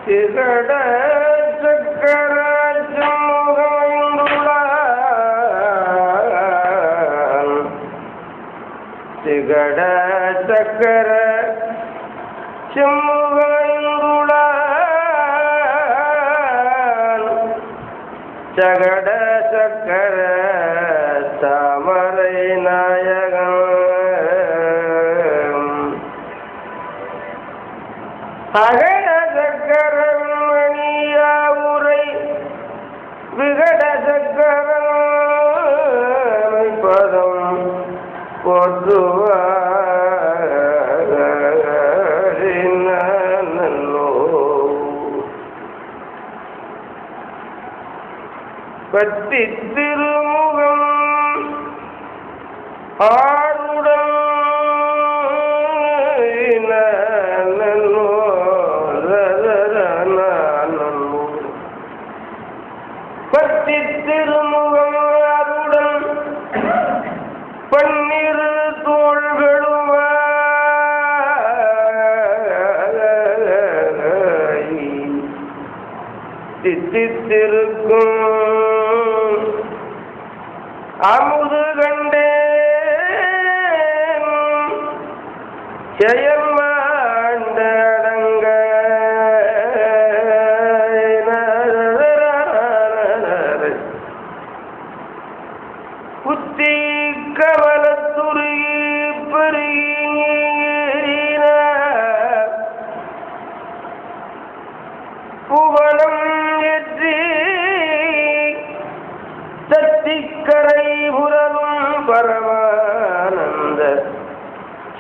திகட சக்கர திகட சக்கர செம்முகைந்துள சகட சக்கர தாமரை நாயகம் அகட சக்கர மணியாவுரை விகட சக்கர பதம் போற்றுவார் பத்தி திருமுகம் ஆருடன் பத்தி திருமுகம் ஆருடன் பன்னிரு தோள்களும் தித்தித்திருக்கும் அமுது கண்டேன் செயல்மாண்டடங்க புத்தி கமலத்துருகி பெருகின புவனம் ஏற்றி சத்திக்கரை புரலும் பரமானந்த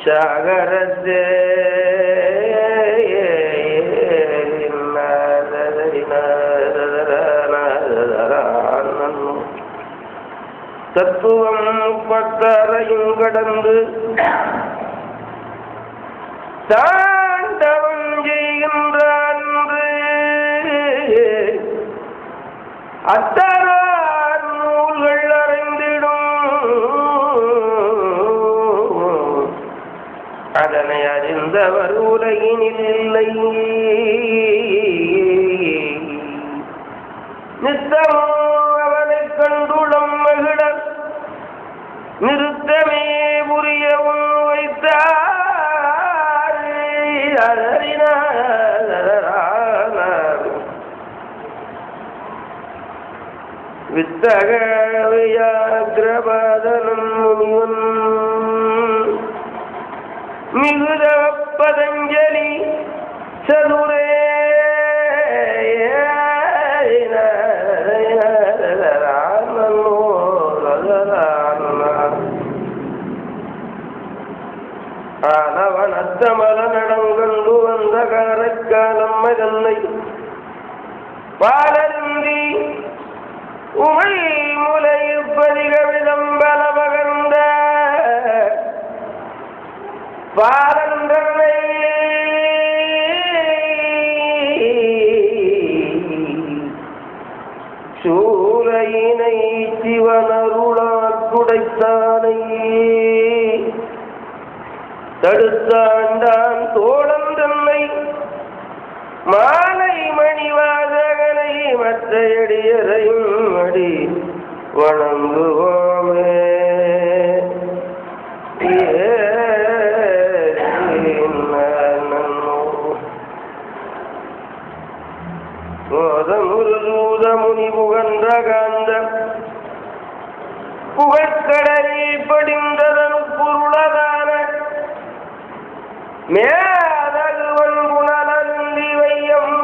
சாகரத்தே தத்துவம் பத்தரையும் கடந்து தாண்டவம் செய்கின்ற அன்று அத்தரா நூல்கள் அறிந்திடும் அதனை அறிந்தவர் உலகினில் இல்லை நித்தமோ அவனை கண்டுளம் மகிழ நிறுத்தமே புரியவும் வைத்தார் வித்தக வியாகிரபாதனம் முனிவன் மிகுத பதஞ்சலி சதுரே ஆனவனத்தமல நடங்கண்டு வந்த காரக்காலம் மதன்னை பாலருந்தி உமை முலை பதிக விளம்பல பகர்ந்த பாலந்தனை சூரையினை சிவனருளால் துடைத்தானை தடுத்தாண்டான் தோழன் தன்னை மாலை மணிவாசகனை மற்ற அடியரையும் அடி வணங்குவோமே முனி புகன்ற காந்த புகழ்கடலில் படிந்ததன் பொருளதான மேதகுவன் குணலந்தி வையம்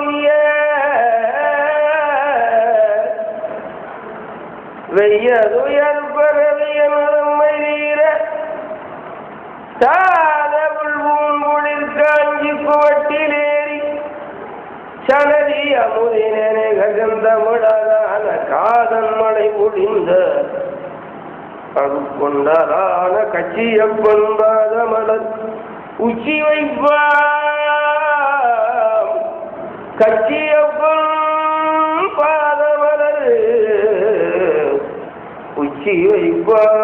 வெய்யதுயர் பரவியமை வீர தாதவுள் பூங்குளிர் காஞ்சி குவட்டிலேறி சனதி அமுதினே ககந்தமிழலான காதன் மழை முடிந்த அருக்கொண்டலான கட்சியப்பன் பாதமலர் உச்சி வைப்பாம் கட்சியப்பன் பாதமலர் உச்சி வைப்பாம்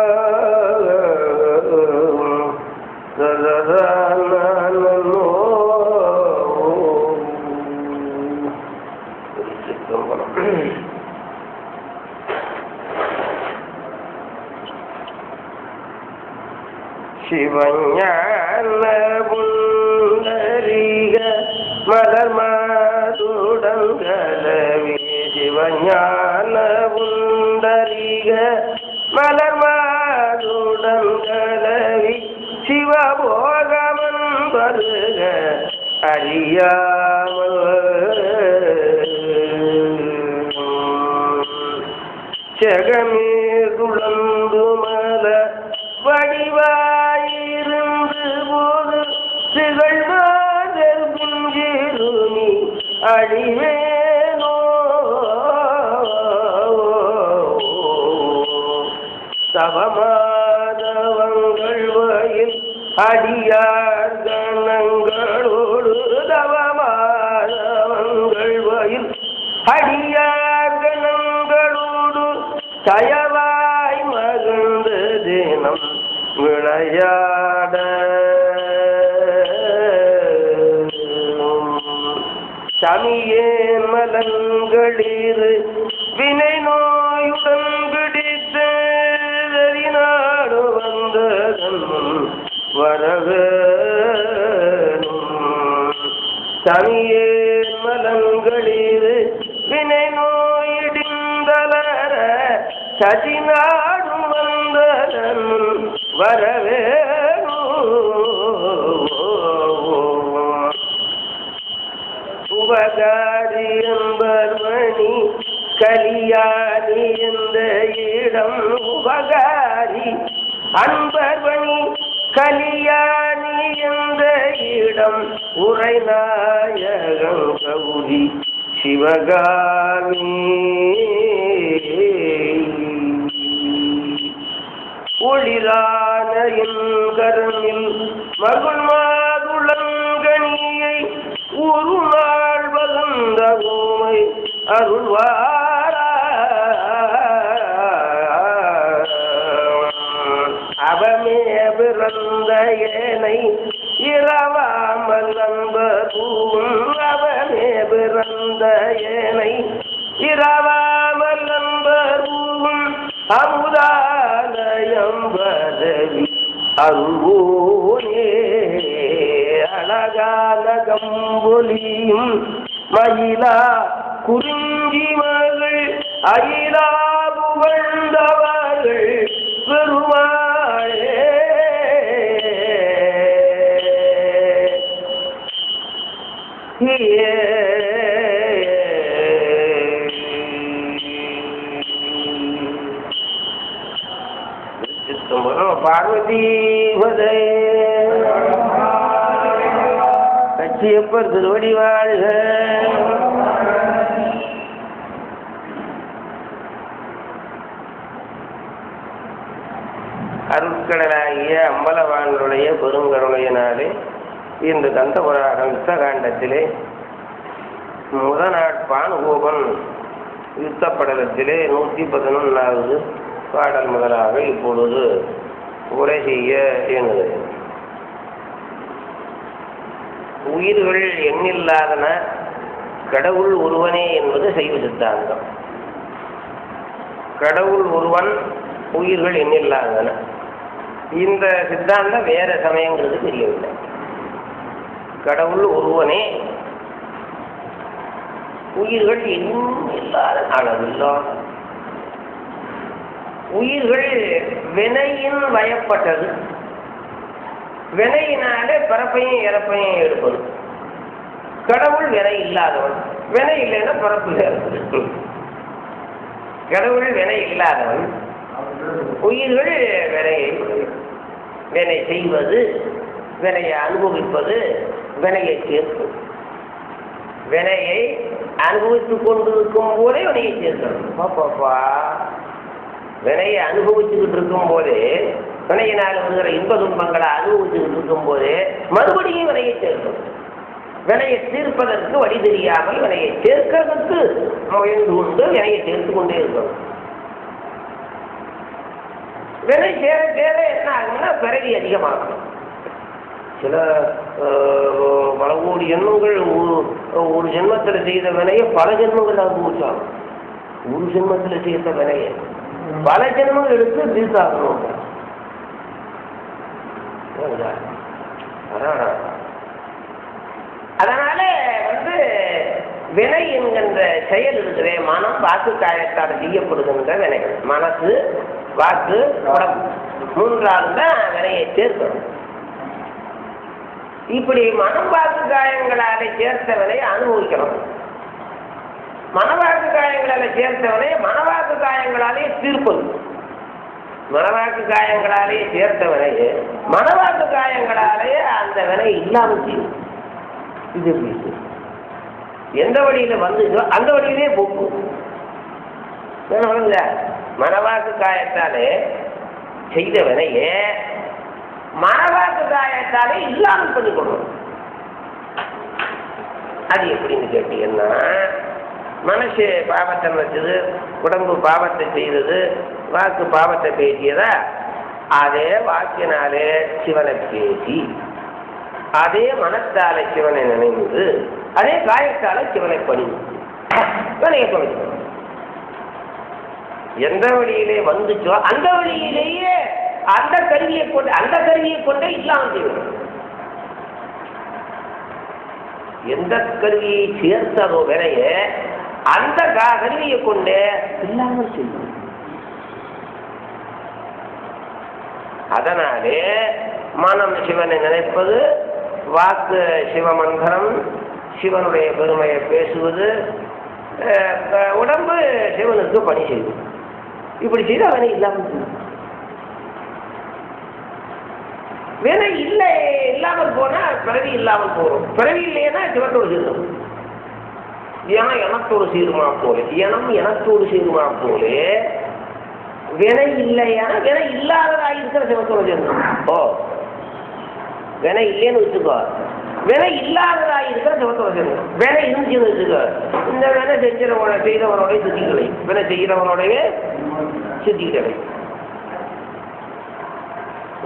சிவஞான புண்டரீக மலர் மாதுடன் கலவி சிவஞான புண்டரீக மலர் மாதுடன் கலவி சிவபோகமன் வருக அறியாமல் ஜெகமே துளந்து மல வடிவாயிருந்து போது திகழ்வாதர் புஞ்சிருமி அழிவேனோ தவமாதவங்கள் வயில் அடியார் கணங்களோடு தவமாதவங்கள் வயில் அடியார் கணங்களோடு தயவாய் மகிழ்ந்த தினம் விளையாட சமியேன் மலங்களிரு வினை நோயுடன் பிடித்து நாடு வந்ததன் வரவேணும் சமியேன் மலங்களிரு வினை நோயிடிந்தலர சதிநாடு வந்ததன் வரவேணும் உபகாரி என்பர்மணி கலியாணி என்ற இடம் உபகாரி அன்பர்மணி கலியாணி என்ற இடம் உரைநாயகம் கௌரி சிவகாமி ஒளிரான கரமில் மகுள் மாதுளங்கனியை ஒரு நாள் வளர்ந்த பூமை அருள்வாரா அவமே பிறந்த ஏனை இரவாமல் நம்பூம் அவமே பிறந்த ஏனை இரவாமல் நம்பூம் அமுதாலயம் பதவி அருவோனே அழகான கம்பொலியும் மயிலா குறிஞ்சி மகள் அயிலா புகழ்ந்தவர்கள் பெருமாளே பார்வதி கச்சியப்பர் திருவடி வாழ்க. அருட்கடலாகிய அம்பலவானுடைய பெருங்கருணையினாலே இன்று கந்தபுராணம் யுத்தகாண்டத்திலே முதநாட்பானுகோபன் யுத்தப்படலத்திலே 111வது பாடல் முதலாக இப்பொழுது உரை செய்ய எண்ணுகிறேன். உயிர்கள் எண்ணில்லாதன கடவுள் ஒருவனே என்பது சைவ சித்தாந்தம். கடவுள் ஒருவன், உயிர்கள் எண்ணில்லாதன. இந்த சித்தாந்தம் வேற சமயங்கிறது தெரியவில்லை. கடவுள் ஒருவனே, உயிர்கள் எண்ணில்லாத அளவில்லாத. உயிர்கள் வினையின் வயப்பட்டது. வினையினாலே பிறப்பையும் இறப்பையும் எடுப்பது. கடவுள் வினை இல்லாதவன். வினை இல்லைன்னா பிறப்பு இறப்பது. கடவுள் வினை இல்லாதவன். உயிர்கள் வினை செய்வது, வினையை அனுபவிப்பது, வினையை சேர்ப்பது. வினையை அனுபவித்துக் கொண்டிருக்கும் போதே வினையை சேர்க்கணும். பாப்பாப்பா, வினையை அனுபவிச்சுக்கிட்டு இருக்கும் போதே, வினையினால் வருகிற இன்ப துன்பங்களை அனுபவிச்சுக்கிட்டு இருக்கும் போதே மறுபடியும் வினையை சேர்க்கணும். வினையை தீர்ப்பதற்கு வழி தெரியாமல் வினையை சேர்க்கிறதுக்கு முயன்று கொண்டு வினையை சேர்த்து கொண்டே இருக்கணும். வினை சேர சேர என்ன ஆகுதுன்னா பிறவி அதிகமாகும். சில பல கோடி ஜென்மங்கள் ஒரு ஜென்மத்தில் செய்த வினையை பல ஜென்மங்கள் அனுபவிச்சாங்க. ஒரு ஜென்மத்தில் செய்த வினையை பல ஜென்மங்கள் எடுத்து தீர்த்தாகணும். அதனால வினை என்கின்ற செயல் இருக்கிற மனம் வாக்கு காயத்தால் செய்யப்படுகின்ற வினைகள். மனசு, வாக்கு, உடம்பு மூன்றாவது தான் வினையை சேர்க்கணும். இப்படி மனம் வாக்கு காயங்களாலே சேர்த்தவனை அனுபவிக்கணும். மனவாக்கு காயங்களால சேர்த்தவனை மனவாக்கு காயங்களாலே தீர்ப்பது. மனவாக்கு காயங்களாலே சேர்த்தவனை மனவாக்கு காயங்களாலே அந்த வினை இல்லாமல் செய்யும். இது எப்படி? எந்த வழியில வந்துச்சோ அந்த வழியிலே போக்கும். மனவாக்கு காயத்தாலே செய்த வினையே மனவாக்கு காயத்தாலே இல்லாமல் பண்ணி கொடுக்கணும். அது எப்படின்னு கேட்டீங்கன்னா, மனசு பாவத்தை வச்சது, உடம்பு பாவத்தை செய்தது, வாக்கு பாவத்தை பேசியதா, அதே வாக்கினாலே சிவனை பேசி, அதே மனத்தாலே சிவனை நினைந்து, அதே காயத்தாலே சிவனை பணிந்து வினையை தொலைக்கணும். எந்த வழியிலே வந்துச்சோ அந்த வழியிலேயே அந்த கருவியை கொண்டே இல்லாமல் செய்வது. எந்த கருவியை சேர்த்ததோ வினைய அந்த கருவியை கொண்டே இல்லாமல் செய்வது. அதனாலே மனம் சிவனை நினைப்பது, வாக்கு சிவமந்திரம், சிவனுடைய பெருமையை பேசுவது, உடம்பு சிவனுக்கு பணி செய்வது. இப்படி செய்து வினை இல்லாமல் செய்வது. வினை இல்லை இல்லாமல் போனா பிறவி இல்லாமல் போறோம். பிறவி இல்லைன்னா சிவத்தோடு சேரும். ஏன்னா எனத்தோடு சேருமா போல, எனத்தோடு சேருமா போல வினை இல்லையான வினை இல்லாததாக இருக்கிற சிவத்தோடு சேரணும். ஓ, வினை இல்லைன்னு வச்சுக்கோ, வினை இல்லாததாக இருக்கிற சிவத்தோடு சேரணும். வினை இருந்துச்சுன்னு வச்சுக்கோ, இந்த வினை செய்தவனோடைய சுத்திகளை, வினை செய்கிறவனோடைய சுத்திகளை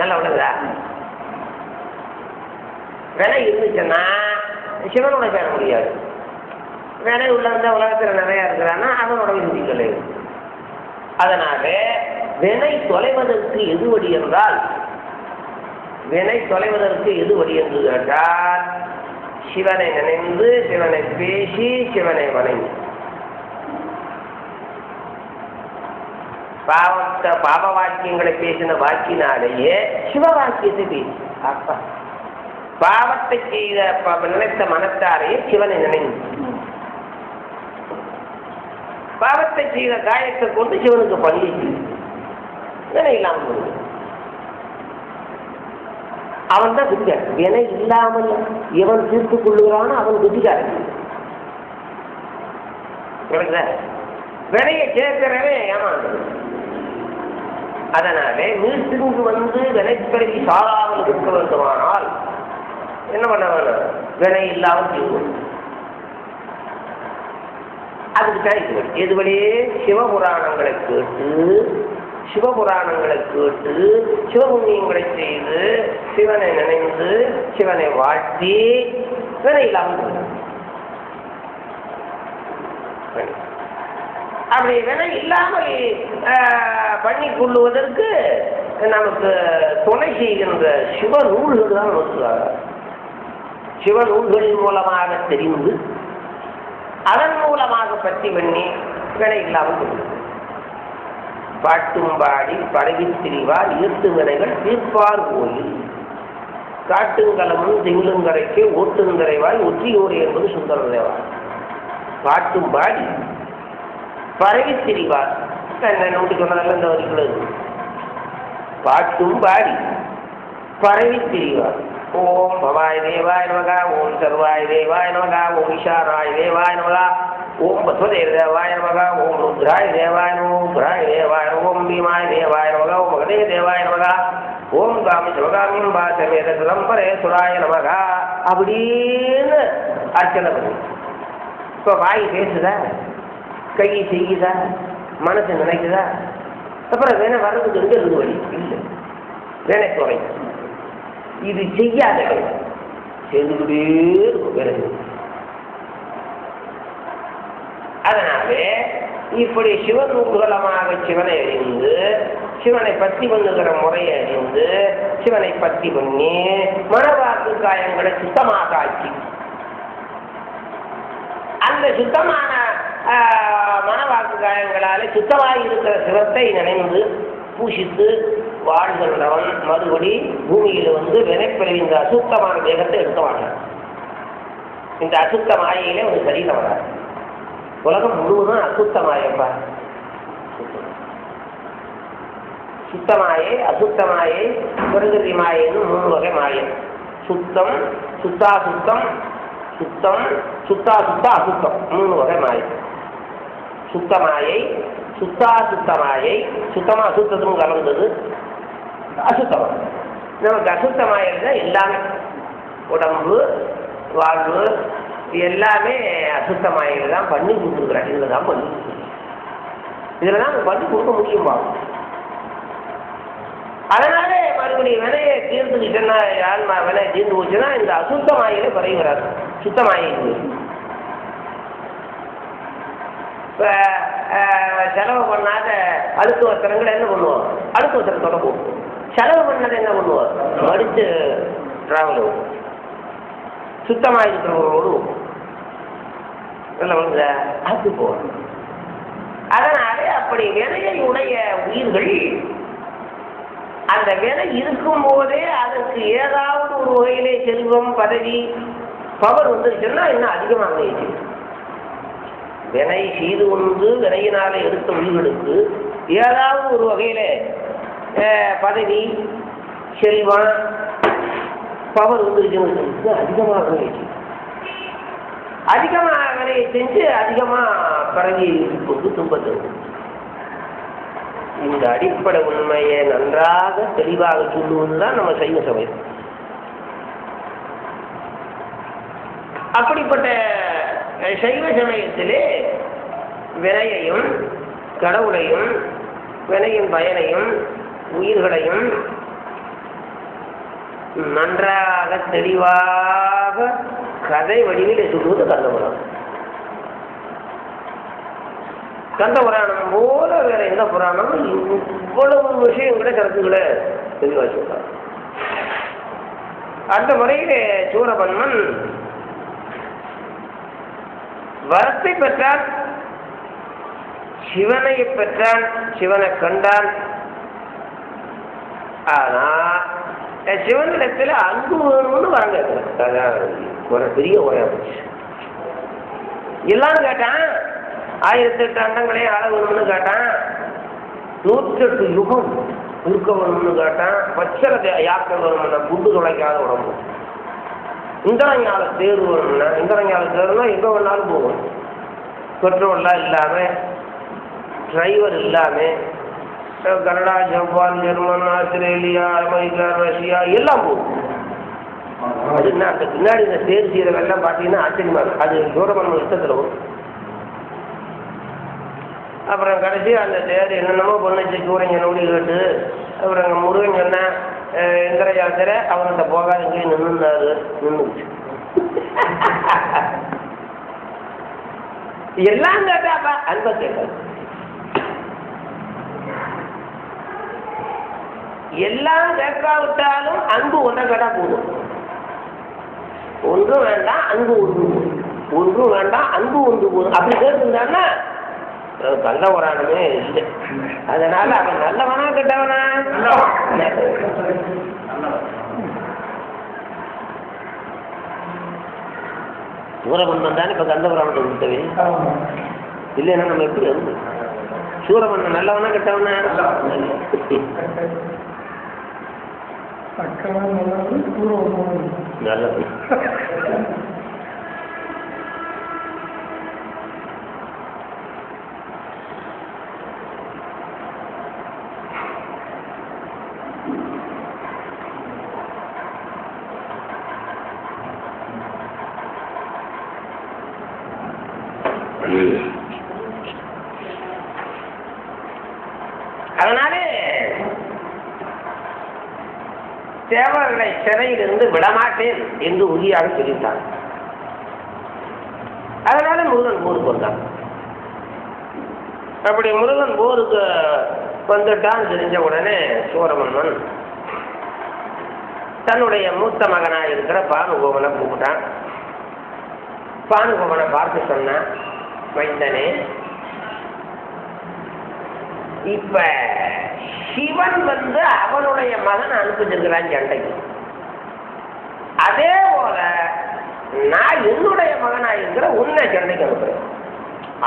நல்லா விடுதா. வினை இருந்துச்சுன்னா சிவனோட பேர முடியாது. வினை உள்ள உலகத்தில் நிறையா இருக்கிறான்னா அவனோட சுத்திகளை. அதனால வினை தொலைவதற்கு எது வழி என்றால், வினை தொலைவதற்கு எது வழி என்று கேட்டால், சிவனை நினைந்து, சிவனை பேசி, சிவனை வணங்கி. பாவ வாக்கியங்களை பேசின வாக்கினாலேயே சிவ வாக்கியத்தை பேசி, அப்பா பாவத்தை செய்த நினைத்த மனத்தாலேயே சிவனை நினைந்து, பாவத்தை செய்த காயத்தை கொண்டு சிவனுக்கு பணியை செய்து வினை இல்லாமல் போகுது. அவன் தான் குதிக்காரன். வினை இல்லாமல் எவன் தீர்த்துக் கொள்ளுகிறானோ அவன் குதிக்காரன். வினையை சேர்க்கிறவே ஏமாந்து. அதனாலே மீட்டிங்கு வினைப்பிறவி சாராமல் இருக்க வேண்டுமானால் என்ன பண்ண வேணும்? வினை இல்லாமல் செய்வோம். அதுக்கு தான் இது எது வழியே சிவபுராணங்களை கேட்டு, சிவபுராணங்களை கேட்டு, சிவபுண்ணியங்களை செய்து, சிவனை நினைந்து, சிவனை வாழ்த்தி வினை இல்லாமல் அப்படி வினை இல்லாமல் பண்ணி கொள்ளுவதற்கு நமக்கு துணை செய்கின்ற சிவ நூல்கள் தான் நோக்குவாங்க. சிவ நூல்களின் மூலமாக தெரிந்து அதன் மூலமாக பற்றி பண்ணி வினை இல்லாமல் கொள்ளுது. பாட்டும் பாடி பழகி திரிவார் ஈர்த்து வினைகள் தீர்ப்பார் கோயில், காட்டுங்கலமும் திங்களுங்கரைக்கு ஓட்டுங்கரைவாய் ஒற்றியோடு என்பது சுந்தர தேவார். பாட்டும் பாடி பரவி திரிவார். நோட்டி சொன்னதெல்லாம் இந்த வரிகள். பாட்டும் பாடி பரவி திரிவார். ஓம் பவாய் தேவாய நமகா, ஓம் சர்வாய தேவாய நமகா, ஓம் ஈசானாய தேவாய நமகா, ஓம் பத்மதேவ தேவாய நமகா, ஓம் ருத்ராய தேவாய நமோ, உக்ராய தேவாய நமோ, ஓம் பீமாய தேவாய நமகா, ஓம் மகதே தேவாய நமகா, ஓம் காமி சிவகாமியம் பாசமேத சிதம்பரேஸ்வராய நமகா அப்படின்னு அர்ச்சனை பண்ணி. இப்போ வாய் பேசுதா, கை செய்யுதா, மனசு நினைக்குதா? அப்புறம் வேணா வர்றதுக்கு எங்க இருந்து வழி இல்லை. வேணை துறை இது செய்யாத செய்துகிட்டே இருக்கும். அதனாலே இப்படி சிவன் மூலமாக சிவனை அறிந்து, சிவனை பற்றி பண்ணுகிற முறையை அறிந்து சிவனை பற்றி பண்ணி மனவாக்கு காயங்களை சுத்தமாக ஆக்கி அந்த சுத்தமான மனவாக்கு காயங்களாலே சுத்தமாக இருக்கிற சிவத்தை நினைந்து பூஷித்து வாழ்கிறவன் மறுபடி பூமியில் வந்து வினைப்பிறவி இந்த அசுத்தமான தேகத்தை எடுக்க மாட்டான். இந்த அசுத்த மாயையிலே ஒரு சரீரம் வராது. உலகம் முழுவதும் அசுத்த மாயப்பா. சுத்தமாயை அசுத்த மாயை பிரகிருதி மாயைன்னு 3 வகை மாயை. சுத்தம் சுத்தாசுத்தம் சுத்தம் சுத்தாசுத்த அசுத்தம் 3 வகை மாயை. சுத்தமாயை சுத்தாசுத்தமாயை சுத்தமா அசுத்தத்தும் கலந்தது அசுத்தமாக. நமக்கு அசுத்தமாயிருந்தா எல்லாமே உடம்பு வாழ்வு எல்லாமே அசுத்தமாயில தான் பண்ணி கொடுத்துருக்குறேன். இதில் தான் பண்ணி இதில் தான் பண்ணி கொடுக்க முடியுமா? அதனால மறுபடியும் வினையை தீர்ந்துக்கிட்டேன்னா ஆன்மா வினையை தீர்ந்து போச்சுன்னா இந்த அசுத்தமாயிலே பிறகு வராது. சுத்தமாயிருக்கு. இப்போ செலவு பண்ணாத அழுக்கு வஸ்திரங்களை என்ன பண்ணுவோம்? அழுக்கு வஸ்திரத்தோட போகும். செலவு பண்ணதை என்ன பண்ணுவோம்? மடித்து டிராவல் ஆகும். சுத்தமாக இருக்கிறவங்களோடு வந்து அது போகும். அதனாலே அப்படி வினையை உடைய உயிர்கள் அந்த வினை இருக்கும் போதே அதற்கு ஏதாவது ஒரு வகையிலே செல்வம் பதவி பவர் வந்துருச்சுன்னா இன்னும் அதிகமாக ஆயிடுச்சு. வினை செய்து கொண்டு வினையினால எடுத்த உயிர்களுக்கு ஏதாவது ஒரு வகையில பதவி செல்வம் பவர் வந்துருச்சு அதிகமாக ஆயிடுச்சு. அதிகமாக வினையை செஞ்சு அதிகமாக பிறகு கொண்டு துன்பத்து. இந்த அடிப்படை உண்மையை நன்றாக தெளிவாக சொல்லுவதுதான் நம்ம சைவ சமயம். அப்படிப்பட்ட சைவ சமயத்திலே வினையையும் கடவுளையும் வினையின் பயனையும் உயிர்களையும் நன்றாக தெளிவாக கதை வடிவில் சொல்லுவது கந்தபுராணம். கந்தபுராணம் போல வேற எந்த புராணமும் இவ்வளவு விஷயங்களை கருத்துக்களை தெளிவாக சொல்றாங்க. அந்த முறையிலே சூரபன்மன் வரத்தை பெற்றான், சிவனை பெற்றான், சிவனை கண்டான். ஆனா சிவனிடத்துல அன்பு வேணும்னு வரம் கேட்கிறான். ஒரு பெரிய உரையா போச்சு. எல்லாரும் கேட்டான். 1008 அண்டங்களையும் ஆள வேணும்னு கேட்டான். 108 யுகம் இருக்க வேணும்னு கேட்டான். பச்சளத்தை யாக்க வேணும்னா குண்டு துளைக்காத உடம்பு. இந்திரஞால தேர்வு வேணும்னா இந்திரஞால தேர்வுனா எங்கே வேணாலும் போகும். பெட்ரோல்லாம் இல்லாமல் டிரைவர் இல்லாமல் Canada Japan German Australia America Russia எல்லாம் போகும். அது என்ன அந்த பின்னாடி இந்த தேர்வு செய்கிறவெல்லாம் பார்த்தீங்கன்னா ஆச்சரியமா இருக்கும். அது சூரபன்மன் யுத்தத்தில் வரும். அப்புறம் கடைசி அந்த தேர் என்னென்னமோ பொண்ணுச்சு சூரியன் நோடி கேட்டு அப்புறம் முருகன் சொன்னேன் இந்திரஜாலத்தில் அவன்கிட்ட போகாத இங்கேயும் நின்றுந்தாரு. நின்றுச்சு எல்லாம் கேட்டாப்பா அன்பை கேட்டாரு. எல்லாம் கேட்காவிட்டாலும் அன்பு ஒன்றை கேட்டா போதும். ஒன்றும் வேண்டாம் அன்பு ஒன்று போதும். ஒன்றும் வேண்டாம் அன்பு ஒன்று போதும். அப்படி கேட்டுருந்தான்னா கந்தபுராணமே இல்லை. அதனால அவன் நல்லவனா கெட்டவனா? சூரபன்மன் தானே இப்ப கந்தபுராணத்தை கொடுத்தவே. இல்லைன்னா நம்ம எப்படி வந்து சூரபன்மன் நல்லவனா கெட்டவனா? நல்லது. அதனாலே தேவர்களை சிறையிலிருந்து விடமாட்டேன் என்று உறுதியாக சொல்லிட்டான். அதனால முருகன் போருக்கு வந்தான். அப்படி முருகன் போருக்கு வந்துட்டான் தெரிஞ்ச உடனே சூரமன்மன் தன்னுடைய மூத்த மகனாக இருக்கிற பானுகோபனை கூப்பிட்டான். பானுகோபனை பார்த்து சொன்னான், மைந்தனே, இப்ப சிவன் வந்து அவனுடைய மகன் அனுப்பிச்சிருக்கிறான் சண்டைக்கு. அதே போல நான் என்னுடைய மகனாக இருக்கிற உன்னை சண்டைக்கு அனுப்புறேன்.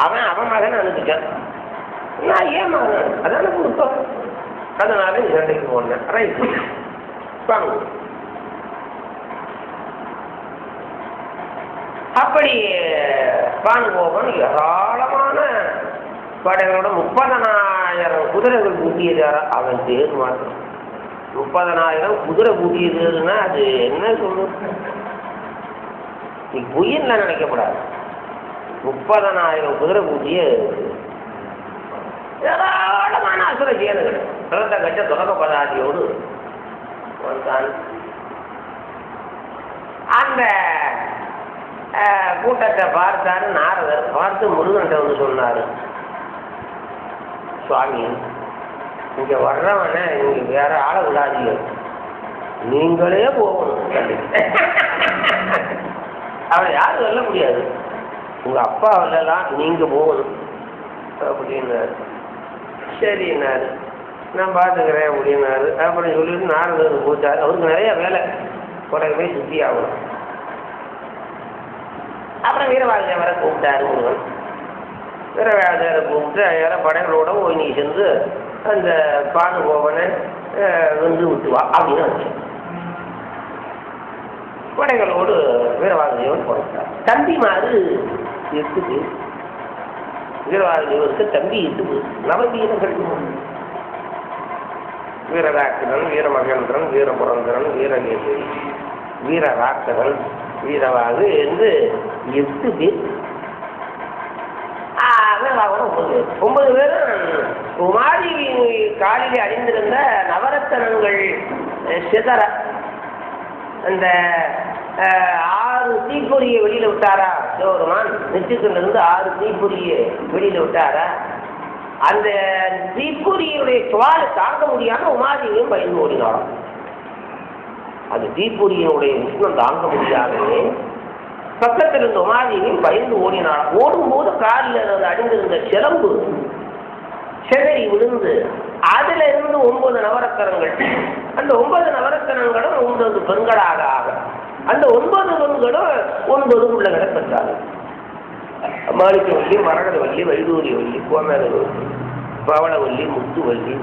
அவன் மகன் அனுப்பிச்சான், நான் ஏன் மகன் அதான கொடுத்தோம், அதனால சண்டைக்கு போனேன். ரைட் வாங்க. அப்படி பானுகோபன் ஏராளமான படைகளோட 30,000 குதிரைகள் கூட்டியதாரா. அவன் தேர் மாற்றம் 30,000 குதிரை கூட்டியதுன்னா அது என்ன சொல்லும்? நீ பொய்யன்ல நினைக்கப்படாது. 30,000 குதிரை கூட்டிய ஏராளமான அசுர சேனைகள் தொடர்ந்த கட்ச தொடக்க பதாதியோடு வந்தான். அந்த கூட்டத்தை பார்த்தாரு நாரதர். பார்த்து முருகன்ட்ட வந்து சொன்னாரு, சுவாமி, இங்க வர்றவன நீங்க வேற ஆளை விடாதீங்க, நீங்களே போகணும். அவனை யாரும் சொல்ல முடியாது, உங்க அப்பா வரலாம், நீங்க போகணும் அப்படின்னாரு. சரின்னாரு, நான் பார்த்துக்கிறேன் அப்படின்னாரு. அப்புறம் சொல்லிட்டு நாரதர் போச்சாரு. அவருக்கு நிறைய வேலை, உடனே சுத்தி ஆகணும். அப்புறம் வீரவாதேவரை கூப்பிட்டாரு முருகன். வீரவாதேவரை கூப்பிட்டு யாரும் படைகளோட போய் நீ சென்று அந்த பானுகோபனை வந்து விட்டுவா அப்படின்னு வச்சு படைகளோடு வீரவாதேவன் கொடுத்தார். தம்பி மாறு 8 பேர். வீரவாதேவருக்கு தம்பி 8 பேர். நவவீரர்கள்: வீரராட்சகன், வீரமகேந்திரன், வீரபுரந்தரன், வீரகேசரி, வீரராட்சகன், வீரவாகு என்று 8 பேர். 9 பேரும் குமாரி காலிலே அணிந்திருந்த நவரத்தனங்கள் சிதற அந்த 6 தீப்பொறியை வெளியில விட்டாரா சிவபெருமான். நெற்றிக்கிலிருந்து 6 தீப்பொறியை வெளியில விட்டாரா. அந்த தீப்பொறியுடைய சுவாலை தாங்க முடியாம உமாதேவியும் பயந்து ஓடினாராம். அது தீப்பொறியினுடைய உஷ்ணம் தாங்க முடியாதே பக்கத்தில் இருந்த உமாதேவியும் பயந்து ஓடினாராம். ஓடும்போது காலில் அணிந்திருந்த சிலம்பு செதறி விழுந்து அதுல இருந்து 9 நவரத்தனங்கள். அந்த 9 நவரத்தனங்களும் 9 பெண்களாக ஆக அந்த 9 பெண்களும் 9 பிள்ளைகளை பெற்றார்கள். மாணிக்கவல்லி, மரகதவல்லி, வைடூரியவல்லி, கோமேதவல்லி, பவளவல்லி, முத்துவல்லி,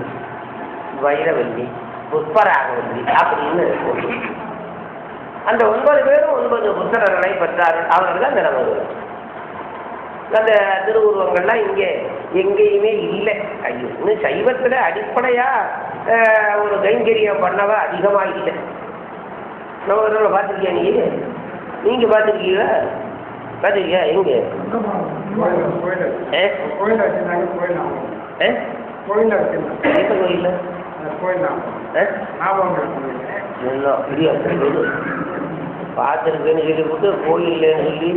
வைரவல்லி, புஷ்பராகவல்லி அப்படின்னு அந்த 9 பேரும் 9 புத்திரர்களை பெற்றார்கள். அவர்கள் தான் நிலவர்கள். அந்த திருவுருவங்கள்லாம் இங்கே எங்கேயுமே இல்லை. ஐயோ, இன்னும் சைவத்தில் அடிப்படையா ஒரு கைங்கரியம் பண்ணவா அதிகமா இல்லை. நம்ம பார்த்துருக்கியா? நீங்க பார்த்துருக்கீங்களா? பார்த்துருக்கியா? எங்க பார்த்துருக்கேன்னு சொல்லிவிட்டு கோயில்லேன்னு சொல்லி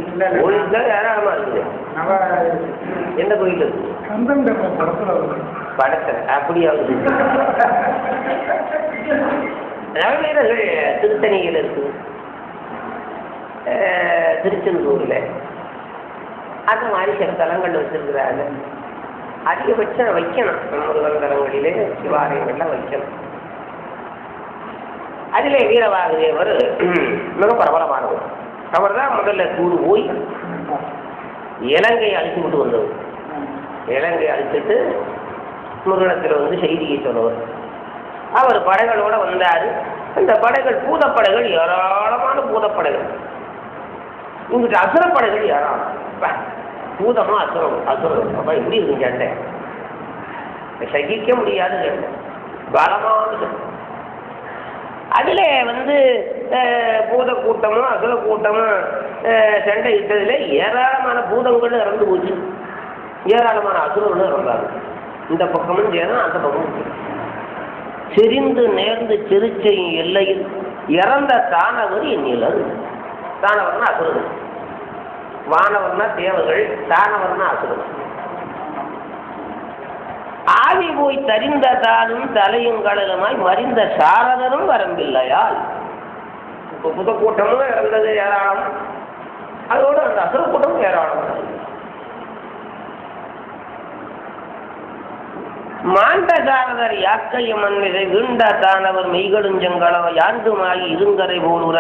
கோயில் தான் ஏராளமா இருக்குது. எந்த கோயில் இருக்கு? படத்தில் அப்படியாவது நவவீரர்கள் திருத்தணியில் இருக்குது, திருச்செந்தூரில் அந்த மாதிரி சில தலங்கள் வச்சிருக்கிறாங்க. அதிகபட்சம் வைக்கணும். முருகன் தலங்களிலே சிவாலயங்கள்லாம் வைக்கணும். அதிலே வீரவாகுதேவர் மிக பிரபலமானவர். அவர் தான் முதல்ல கூடு போய் இலங்கையை அழிச்சு விட்டு வந்தவர். இலங்கையை அழிச்சிட்டு முருகனத்தில் வந்து செய்தியை சொன்னவர். அவர் படைகளோட வந்தார். அந்த படைகள் பூதப்படைகள், ஏராளமான பூதப்படைகள். இங்கிட்ட அசுரப்படைகள் ஏராளம். பூதமா அசுரம் அப்ப எப்படி இருக்கு சண்டை? சகிக்க முடியாது சண்டை, பலமானது. அதுல வந்து பூத கூட்டமும் அசுர கூட்டமும் சண்டை இட்டதுல ஏராளமான பூதங்களும் இறந்து போச்சு, ஏராளமான அசுரங்களும் இறந்தாரு. இந்த பக்கமும் சேரும், அந்த பக்கமும் செறிந்து நேர்ந்து சிறுச்சை எல்லையில் இறந்த தானவர் எண்ணிலர். தானவர்னா அசுரர்கள், வானவர்னா தேவர்கள், தானவர்னா அசுரர்கள். ஆவி போய் தரிந்த தானும் தலையும் கடலுமாய் மறிந்த சாரதரும் வரம்பில்லையால். இப்போ புதக்கூட்டமும் இறந்தது ஏராளம், அதோடு அந்த அசுர கூட்டமும் ஏராளம். மாண்ட சாரதர் யாக்கைய மண்ணிலை வீண்ட தானவர் மெய்களுஞ்சங்களவ யாண்டுமாகி இருங்கரை போலுற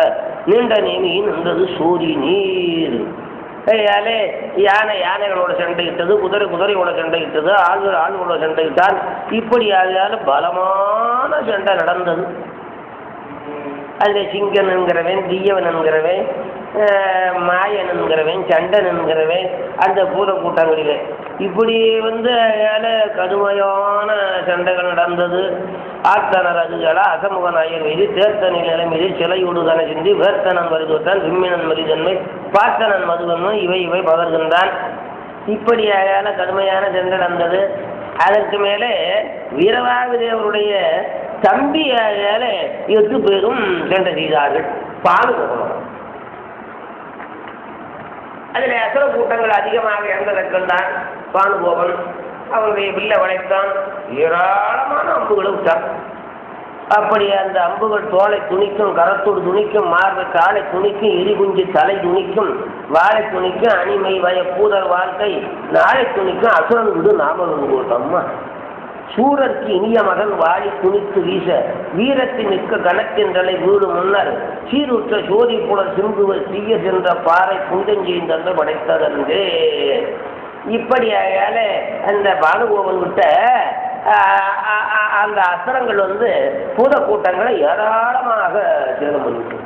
நீண்ட நேமியின் நின்றது சூரி நீர். கையாலே யானைகளோட சண்டையிட்டது, குதிரையோட சண்டையிட்டது, ஆள்களோட சண்டையிட்டால் இப்படி ஆகையால பலமான சண்டை நடந்தது. அதில் சிங்கன் என்கிறவன், தீயவன் என்கிறவன், மாயன் என்கிறவன், சண்டன் என்கிறவன் அந்த பூத கூட்டங்களிலே இப்படி அதில் கடுமையான சண்டைகள் நடந்தது. ஆத்தனர் அதுகளா அசமுக நாயர் மீது தேர்த்தனில் நிலை மீது சிலையுடுதன சிந்தி வேர்த்தனன் மருதுவத்தான் விம்மினன் மரிதன்மை பார்த்தனன் மதுவன்மை இவை பகர்கின்றான். இப்படி அயால கடுமையான சண்டை நடந்தது. அதற்கு மேலே வீரவாகுதேவருடைய தம்பி அயால 8 பேரும் சண்டை செய்தார்கள். பாலுகோபம் அதில் அசுர கூட்டங்கள் அதிகமாக இறந்ததற்குந்தான் பானுகோபன் அவருடைய வில்ல வளைத்தான், ஏராளமான அம்புகளை விட்டான். அப்படி அந்த அம்புகள் தோலை துணிக்கும், கரத்தோடு துணிக்கும், மார்பை காலை துணிக்கும், எரிகுஞ்சி தலை துணிக்கும், வாழை துணிக்கும், அணிமை வய பூதர் வாழ்க்கை நாளை துணிக்கும், அசுரன் விடு நாமலும் போட்டம்மா சூரற்கு இனிய மகன் வாழி துணித்து வீச வீரத்தின் மிக்க கணக்கின்றலை வீடு முன்னர் சீருற்ற சோதி புலர் சிந்துவர் தீய சென்ற பாறை புந்தஞ்செய்தன்று படைத்ததன்றே. இப்படி ஆகையால அந்த பானுகோபன் கிட்ட அந்த அஸ்திரங்கள் பூத கூட்டங்களை ஏராளமாக சேதம் பண்ணிட்டு.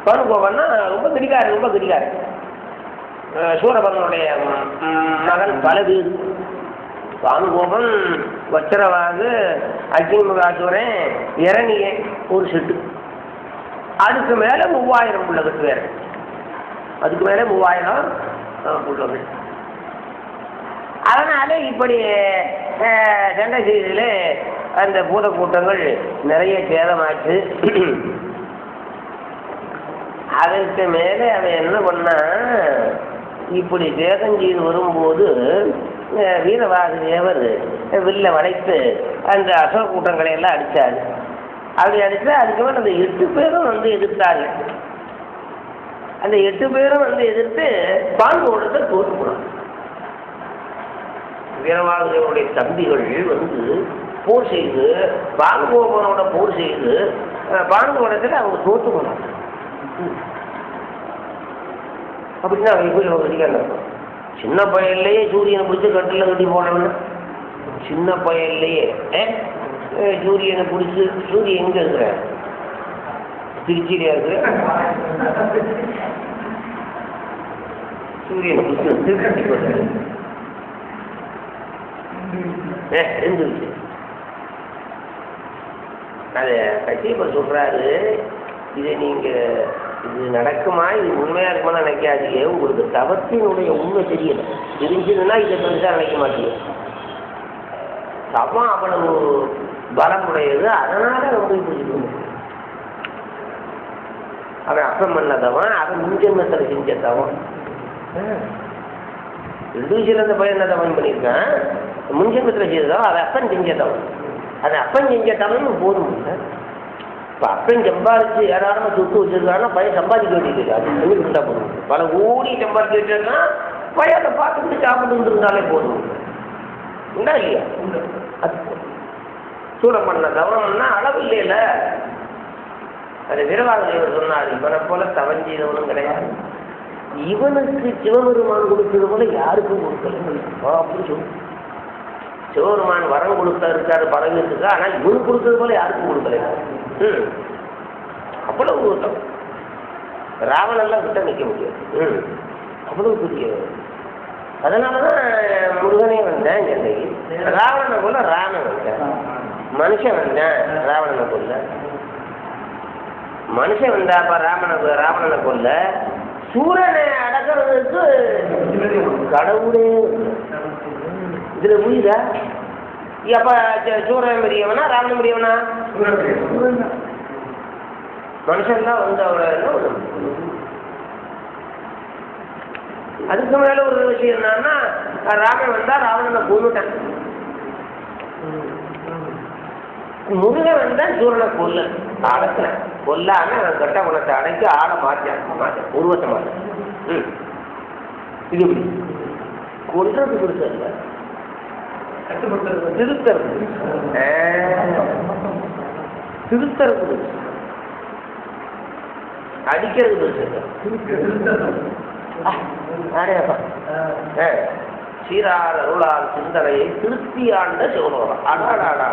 பானுகோபன்னா ரொம்ப கிடிகாரு. சூரபகனுடைய மகன் பலவீர். பானுகோபன் வச்சரவாகு அக்னிமுகாசுரன் இரணிய ஒரு செட்டு, அதுக்கு மேலே 3000 புள்ளகட்டு வேற, அதுக்கு மேலே 3000 புள்ளகள். அதனால இப்படி சண்டை செய்ததில் அந்த பூத கூட்டங்கள் நிறைய சேதமாச்சு. அதற்கு மேலே அவன் என்ன பண்ணா, இப்படி சேதம் செய்து வரும்போது வீரவாகுதேவர் வில்ல வளைத்து அந்த அசுர கூட்டங்களை எல்லாம் அடித்தார். அப்படி அடித்து அதுக்கு மேலே அந்த 8 பேரும் எதிர்த்தார்கள். அந்த 8 பேரும் எதிர்த்து பானுகோபத்தை தோற்று போனாங்க. வீரவாகுதேவருடைய தம்பிகள் போர் செய்து பானுகோபனோட போர் செய்து பானுகோபத்தில் அவங்க தோற்று போனாங்க. அப்படின்னா அவங்க அதிகாரம் சின்ன பையன்லேயே சூரியனை பிடிச்சி கட்டில் கட்டி போனோம்னா, சின்ன பையன்லேயே சூரியனை பிடிச்சி, சூரியன் எங்கே இருக்கிற திருச்சியிலே இருக்கிற சூரியனை பிடிச்சி கட்டி போடுற இருந்துச்சு. அதை கட்சியப்பர் சொல்றாரு, இதை நீங்க இது நடக்குமா, இது உண்மையா இருக்குமா நினைக்காதீங்க. உங்களுக்கு தவத்தினுடைய உண்மை தெரியல, தெரிஞ்சதுன்னா இதை பெருசா நினைக்க மாட்டீங்க. தவம் அவ்வளவு பலமுடையது, அதனால ரொம்ப புரிஞ்சுக்கணும். அவன் அப்பம் பண்ண தவம், அவன் முன்ஜென்மத்தில் செஞ்ச தவம். 2 விஷயம் அந்த பையன் என்ன தவம் பண்ணியிருக்கான், முன்ஜென்மத்தில் செய்ததவன், அதை அப்பன் செஞ்ச தவம். அது அப்பன் செஞ்ச தவம் போதும். இப்போ அப்பன் சம்பாதிச்சு ஏராளமாக சொத்து வச்சிருக்காங்கன்னா பையன் சம்பாதிக்க வேண்டியது, அது சொல்லி கொடுத்தா போதும். பல கோடி சம்பாதிக்க வச்சிருக்கா பையன் அதை பார்த்துட்டு சாப்பிட்டு இருந்தாலே போதும். உண்டா இல்லையா? அது சூழம் பண்ண தவம்னா அளவு இல்லையில. அது வீரவாகுதேவர் சொன்னார், இவனை போல தவம் செய்தவனும் கிடையாது, இவனுக்கு சிவபெருமான் கொடுத்தது போல யாருக்கும் கொடுக்கல அப்படின்னு சொல்லு. சிவபெருமான் வரம் கொடுத்தா இருக்காரு பரவிருக்கு, ஆனால் இவனுக்கு கொடுத்தது போல யாருக்கும் கொடுக்கல. அவ்வளவு கூட்டம். ராவணெல்லாம் கிட்ட நிற்க முடியாது, அவ்வளவு பெரிய. அதனாலதான் முருகனே வந்தேன் சென்னைக்கு. ராவணனை போல ராமன் வந்தேன், மனுஷன் வந்தேன் ராவணனை கொல்ல. மனுஷன் வந்தாப்ப ராவணனை கொல்ல. சூரனை அடக்கிறதுக்கு கடவுளே இதுல புரியுதா? அப்ப சூரன் பெரியவனா ராவணன் பெரியவனா? மனுஷன் தான் அவரை. அதுக்கு மேல ஒரு விஷயம் என்னன்னா, ராமன் வந்தா ராவணனை கொண்டுட்டான். முருகன் வந்தா சூரனை கொல்ல அடக்கல, கொல்லாம அவன் கட்ட குணத்தை அடைச்சு ஆளை மாற்ற உருவத்தை மாற்ற. இது எப்படி கொல்றது பெருசு இல்லை, திருத்தறது திருத்தறது அடிக்கிறது பெருசு. சீரார் அருளால் சிந்தனையை திருத்தி ஆண்ட சிவனோரம். அடாடாடா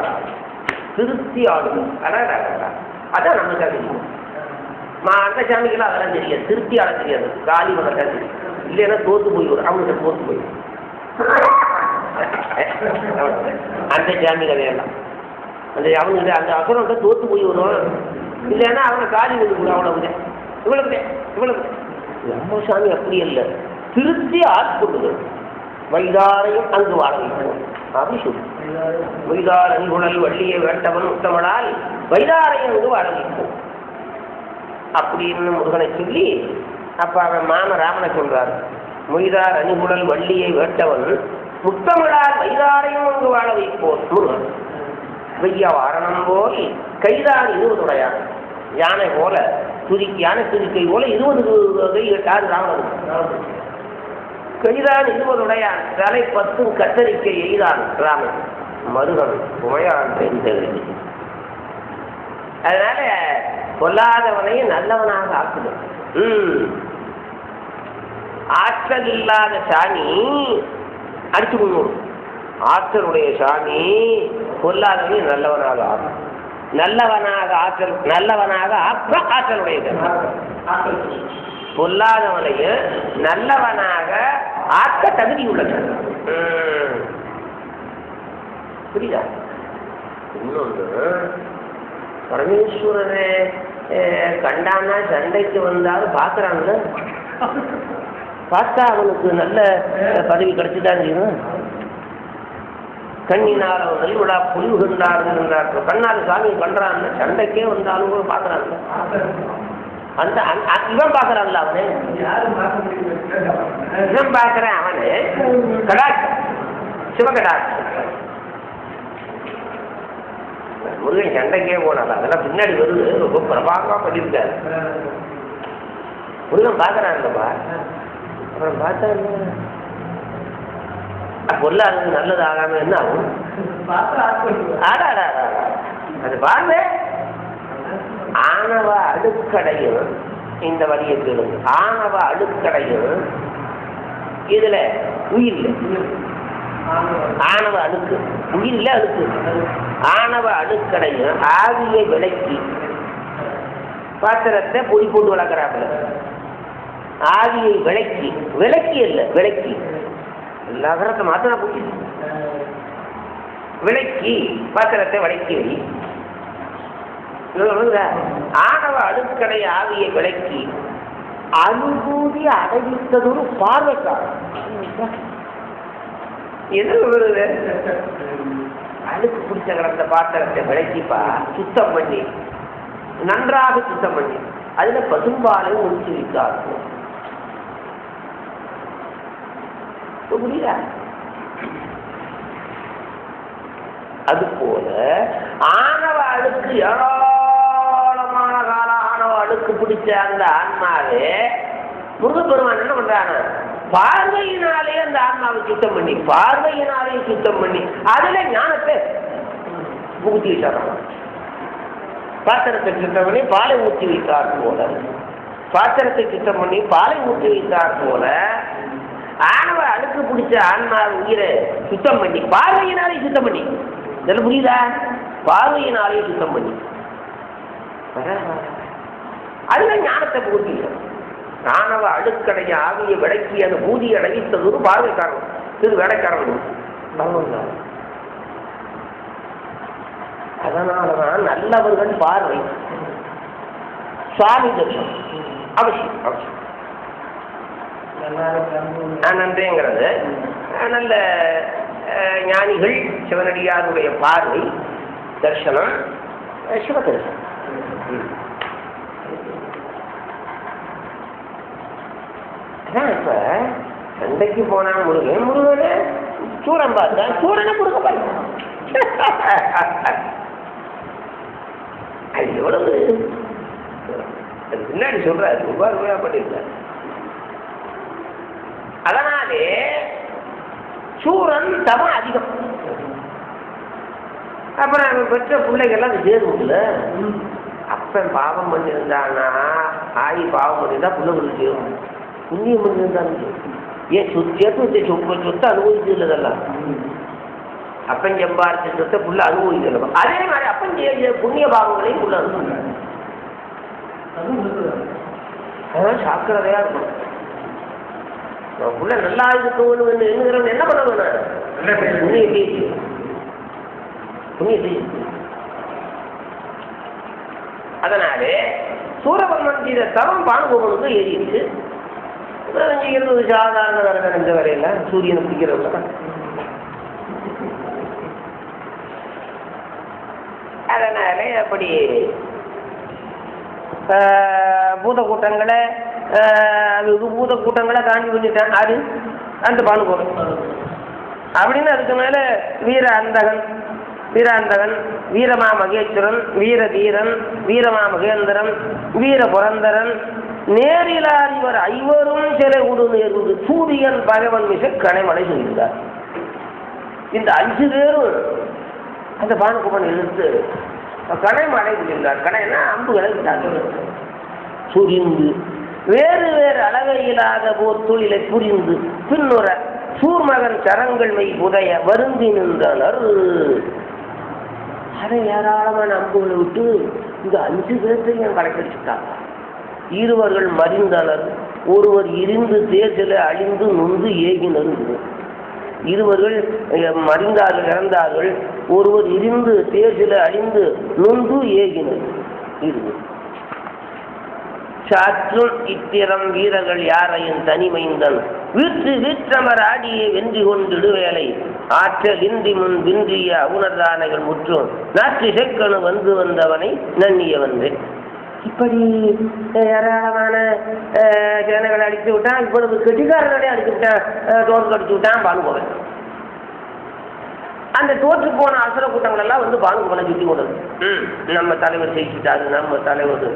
திருத்தி ஆடுது. அடாடாடா அதான் நம்ம சாமி. அந்த சாமிக்கெல்லாம் அதெல்லாம் தெரியாது, திருத்தி ஆட தெரியாது. காலி பண்ண தெரியும், இல்லைன்னா தோத்து போயிடும். அவனுக்கு தோத்து போயிடும் அந்த சாமி கதையெல்லாம். அந்த அவனுக்கு அந்த அசுரன்ட்ட தோத்து போய் வரும், இல்லைன்னா அவனை காலி பண்ணி விடும். அவ்வளவுதான், இவ்வளவு நம்ம சாமி அப்படி இல்லை, திருத்தி ஆட்கொள்ளுதல். வைதாரையும் அங்கு வாழ வைக்கணும் அப்படி சொல்லு. வைதார் அங்குணல் வள்ளியை வேட்டவன் உத்தமனால் வைதாரையும் அங்கு வாழ வைக்கும் அப்படின்னு முருகனை சொல்லி, அப்ப அவன் மாம ராமனை சொல்றாரு. மொய்தார் அணிகுழல் வள்ளியை வேட்டவன் முத்தமிழால் வைதாரையும் அங்கு வாழ வைப்போம் முருகன். வெய்ய வாரணம் போல் கைதான் 20 யானை போல யானை துதிக்கை போல 20 கை ராவணன். கைதான் 20 தலை 10 கத்தரிக்கை எய்தான் ராமன். மருகன் உமையான் தெரிந்தது. அதனால கொல்லாதவனை நல்லவனாக ஆக்குது. ஆற்றல் இல்லாத சாமி அடிச்சு கொள்ளும், ஆற்றலுடைய சாமி கொல்லாதவனை நல்லவனாக ஆக்கும். நல்லவனாக ஆக்க ஆற்றலுடைய பொல்லாதவனையும் நல்லவனாக ஆக்க தகுதி உள்ளது. புரியுதா? இன்னொன்று, பரமேஸ்வரனை கண்டானா சண்டைக்கு வந்தாலும் பார்க்குறான்ல, பார்த்தா அவனுக்கு நல்ல பதவி கிடைச்சுதான் செய்யும். கண்ணினால் அவன் நல்விழா புலிவுகின்றார். கண்ணால் சாமி பண்றான்னு சண்டைக்கே வந்தாலும் கூட பார்க்குறான்ல. அந்த இவன் பார்க்குறான்ல, அவனு இவன் பார்க்குறேன். அவனு கடாட்சம், சிவகடாட்சம். முருகன் சண்டைக்கே போனால அதெல்லாம் பின்னாடி வருது, ரொம்ப பிரபாகமா பண்ணியிருக்காரு. முருகன் பார்க்குறான்லப்பா. அப்புறம் பார்த்தா பொல்லாதது நல்லது ஆகாம என்ன ஆகும்? அது பாருங்க, ஆணவ அடுக்கடையும் இந்த வழியை கேளுங்க. ஆணவ அடுக்கடையும் இதுல உயிர், ஆணவ அடுக்கு உயிர் அடுக்கு. ஆணவ அடுக்கடையும் ஆவியை விளக்கி பாத்திரத்தை பொடி போட்டு வளர்க்கிறாப்புல. ஆவியை விளக்கி, விளக்கி இல்லை விளக்கி, நகரத்தை மாத்திர போய் விளக்கி பாத்திரத்தை விளக்கி வை. ஆணவ அடுக்கடை ஆவியை விளக்கி அனுபூதி அடைவித்ததொரு பார்வைக்காரன். எது வருது? அழுக்கு பிடிச்ச கிடந்த பாத்திரத்தை விளக்கிப்பா சுத்தம் பண்ணி, நன்றாக சுத்தம் பண்ணி அதுல பசும்பாலை ஒழிச்சு வைத்தார்கள். புரியுதா? அது போல ஆணவ அழுக்கு ஏராளமான காலம் ஆணவ அழுக்கு பிடிச்ச அந்த ஆன்மாவே முருகப்பெருமான் என்ன பண்றாங்க? பார்வையினாலே அந்த ஆன்மாவை சுத்தம் பண்ணி, பார்வையினாலே சுத்தம் பண்ணி அதுல ஞானத்தை ஊற்றி வைத்தாங்க. பாத்திரத்தை சுத்தம் பண்ணி பாலை ஊற்றி வைத்தார் போல, பாத்திரத்தை சுத்தம் பண்ணி பாலை ஊற்றி வைத்தார் போல ஆணவ அழுக்கு பிடிச்ச ஆன்மா உயிரை சுத்தம் பண்ணி பார்வையினாலே சுத்தம் பண்ணி. இதெல்லாம் புரியுதா? பார்வையினாலே சுத்தம் பண்ணி அதுல ஞானத்தை பூர்த்தி. ஆணவ அழுக்கடைய ஆவியை விளக்கி அந்த பூதியை அடைவித்தது ஒரு பார்வைக்காரன், இது வேலைக்காரன். அதனாலதான் நல்லவர்கள் பார்வை, சுவாமி தரிசனம் அவசியம் அவசியம். நன்றிங்கிறது நல்ல ஞானிகள் சிவனடியாருடைய பார்வை தரிசனம், சிவ தரிசனம். அதான் இப்ப சண்டைக்கு போனா முருகனை சூரன் பார்த்தா சூரனை முருக பார்க்க அது எவ்வளவு அது பின்னாடி சொல்றாரு, ரூபாய் பண்ணிருக்காரு. அதனாலே சூரன் தவம் அதிகம். அப்புறம் அவன் பெற்ற பிள்ளைகள்லாம் அது சேரும்ல. அப்பன் பாவம் பண்ணியிருந்தானா, ஆயி பாவம் பண்ணியிருந்தா பிள்ளைகளுக்கு சேரும். புண்ணியம் பண்ணியிருந்தாங்க ஏன் சேர்த்து சொத்தை அனுபவிச்சு இல்லதெல்லாம். அப்பன் சம்பாரிச்ச சொத்தை புள்ள அனுபவிக்கல. அதே மாதிரி அப்பன் புண்ணிய பாவங்களையும் புள்ள அனுபவிக்கிறாங்க. அதான் சாக்கிரதையா இருக்கும். புள்ள நல்லா இருக்கணும் என்கிறவன் என்ன பண்ண வேணும்? புண்ணிய அதனாலே சூரபன்மன் செய்த தவம் பானுபவனுக்கு ஏறிடுச்சு. செய்கிறது சாதாரண வேலை இந்த வேலையில சூரியனை பிடிக்கிறவங்க. அதனாலே அப்படி பூத கூட்டங்களை பூத கூட்டங்களை காஞ்சி பண்ணிட்டான். ஆறு அந்த பானுபவன் அப்படின்னு. அதுக்கு மேல வீராந்தகன், வீரமா மகேஸ்வரன், வீரதீரன், வீரமா மகேந்திரன், வீர புரந்தரன், நேரிலார் இவர் ஐவரும் சிலை உடு நேர்ந்து சூரியன் பகவன் மிக கனைமலை சொல்லியிருந்தார். இந்த 5 பேரும் அந்த பானுகுமன் எழுத்து கனைமலை சொல்லியிருந்தார். கனைனா அம்புகளை விட்டார்கள். சூரியன் வேறு வேறு அளவையில்லாத போர் தொழிலை புரிந்து பின்னுற சூர்மகன் சரங்கள் மை புதைய வருந்தி நின்றனர். அதை ஏராளமான அம்புகளை விட்டு இந்த 5 பேர்த்தையும் கலைக்கடிச்சுட்டாங்க. இருவர்கள் மறிந்தனர், ஒருவர் இருந்து தேர்தலை அழிந்து நொந்து ஏகினர். இருவர்கள் மறிந்தார்கள், இறந்தார்கள். ஒருவர் இருந்து தேர்தலை அழிந்து நொந்து ஏகினர். இருவர் சாற்றும் இத்திரம் வீரர்கள் யாரையும் தனிமைந்தன் வீற்றமர் ஆடியே வென்றி கொண்டிடு வேலை ஆற்றல் இன்றி முன் வின்றிய அவுணர்தானைகள் முற்றும் நாற்று செக்கணு வந்து வந்தவனை நன்னிய வந்தேன். இப்படி ஏராளமான சேனைகளை அடித்து விட்டான். இப்பொழுது கெட்டிக்காரர்களே அடித்து விட்டான், தோற்று அடித்து விட்டான் பானுபவன். அந்த தோற்று போன அசுர கூட்டங்கள் எல்லாம் வந்து பானுபவனை சுற்றி கொண்டது. நம்ம தலைவர் ஜெயிச்சுட்டாரு, நம்ம தலைவர்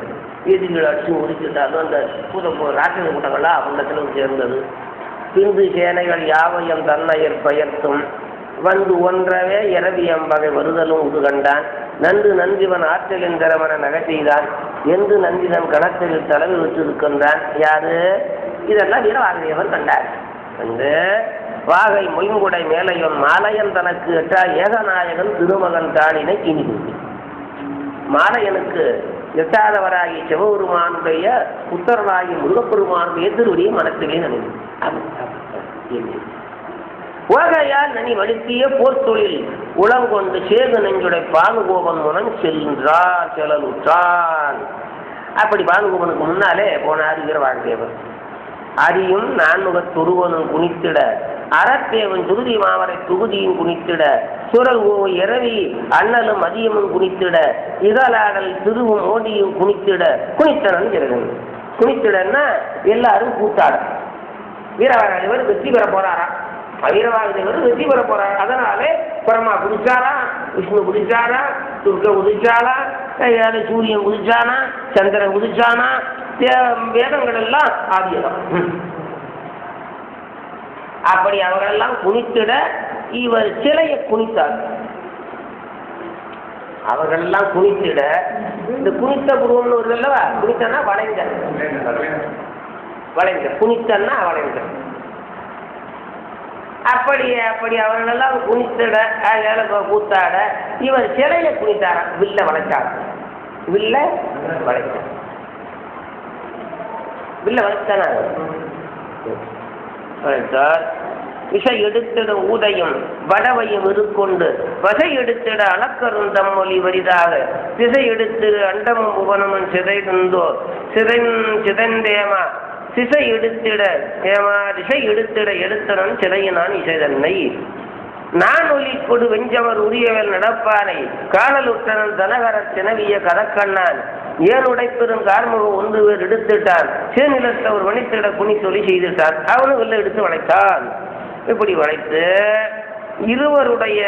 எதிரிகள் அடிச்சு ஒதுக்கிட்டாலும் அந்த ராட்சத கூட்டங்கள்லாம் அவங்களிடத்துல சேர்ந்தது. பிந்து சேனைகள் யாவையும் தன்னையர் பெயர்த்தும் வந்து ஒன்றவே இரவியம் வகை வருதலும் உது கண்டான். நன்று நன்றிவன் ஆற்றலின் தரவன நகை செய்தான் என்று நன்றிதன் கணத்தில் தலைவி விட்டிருக்கின்றான். யாரு? இதெல்லாம் வீரவாகையவன் கண்டார். வந்து வாகை மொயங்குடை மேலையன் மாலையன் தனக்கு எட்டா ஏகநாயகன் திருமகன் தாளினை கிணிது. மாலையனுக்கு எட்டாதவராகி சிவபெருமானுடைய புத்தரனாகி முருகப்பெருமானுடைய திருவடியை மனத்திலே நினைவு உலகையால் நனி வழுத்திய போர் தொழில் உளங்கொண்டு சேது நெஞ்சுடை பானுகோபன் முனம் செல்லலுற்றான். அப்படி பானுகோபனுக்கு முன்னாலே போனார் வீரவாழ்தேவன். அரியும் நான்முகத்துருவனும் குனித்திட அறத்தேவன் துருதி மாவரை தொகுதியும் குனித்திட சுரல் இரவி அண்ணலும் மதியமும் குனித்திட இகலாடல் திருவும் மோடியும் குனித்திட குனித்தனன் ஜெகன். குனித்திடன்னா எல்லாரும் கூத்தாட. வீரவாழ்தேவர் வெற்றி பெற போறாரா? வீரவாழ்தேவர் வெற்றி பெற போறார். அதனாலே பிரம்மா குதிச்சாரா, விஷ்ணு குதிச்சாரா, துர்க்க குதிச்சாரா, சூரியன் குதிச்சானா, சந்திரன் குதிச்சானா, வேதங்கள் எல்லாம் ஆதியம். அப்படி அவர்களெல்லாம் குனித்திட இவர் சிலையை குனித்தார். அவர்களெல்லாம் குனித்திட இந்த குனித்த புருவம்னு ஒரு அல்லவா, குனித்தன்னா வளைந்த, குனித்தன்னா வளைந்த. அப்படி அவர்களெல்லாம் குனித்திட கூத்தாட இவர் சிலையை குனித்தார. வில்ல வளைச்சார். வில்ல வளைத்தார். விஷை எடுத்திடும் ஊதையும் வடவையும் இருக்கொண்டு வகை எடுத்திட அளக்கரும் தம்மொழி வரிதாக திசை எடுத்திரு அண்டமும் புவனமும் சிதைந்தோ சிதைந்தேமா திசை எடுத்திட ஏமா திசை எடுத்திட எடுத்தனன் சிதையினான் இசைதன்னை நான் ஒலி கொடு வெஞ்சவர் உரியவல் நடப்பானை காணலுற்றனன் தனகர தினவிய கதக்கண்ணான் ஏன் உடைப்பெரும் கார்முகம் 1 பேர் எடுத்துட்டான் சேநிலத்தை ஒரு வணித்திட குனி சொல்லி செய்துட்டான். அவனும் வெளில எடுத்து வளைத்தான். இப்படி வளைத்து இருவருடைய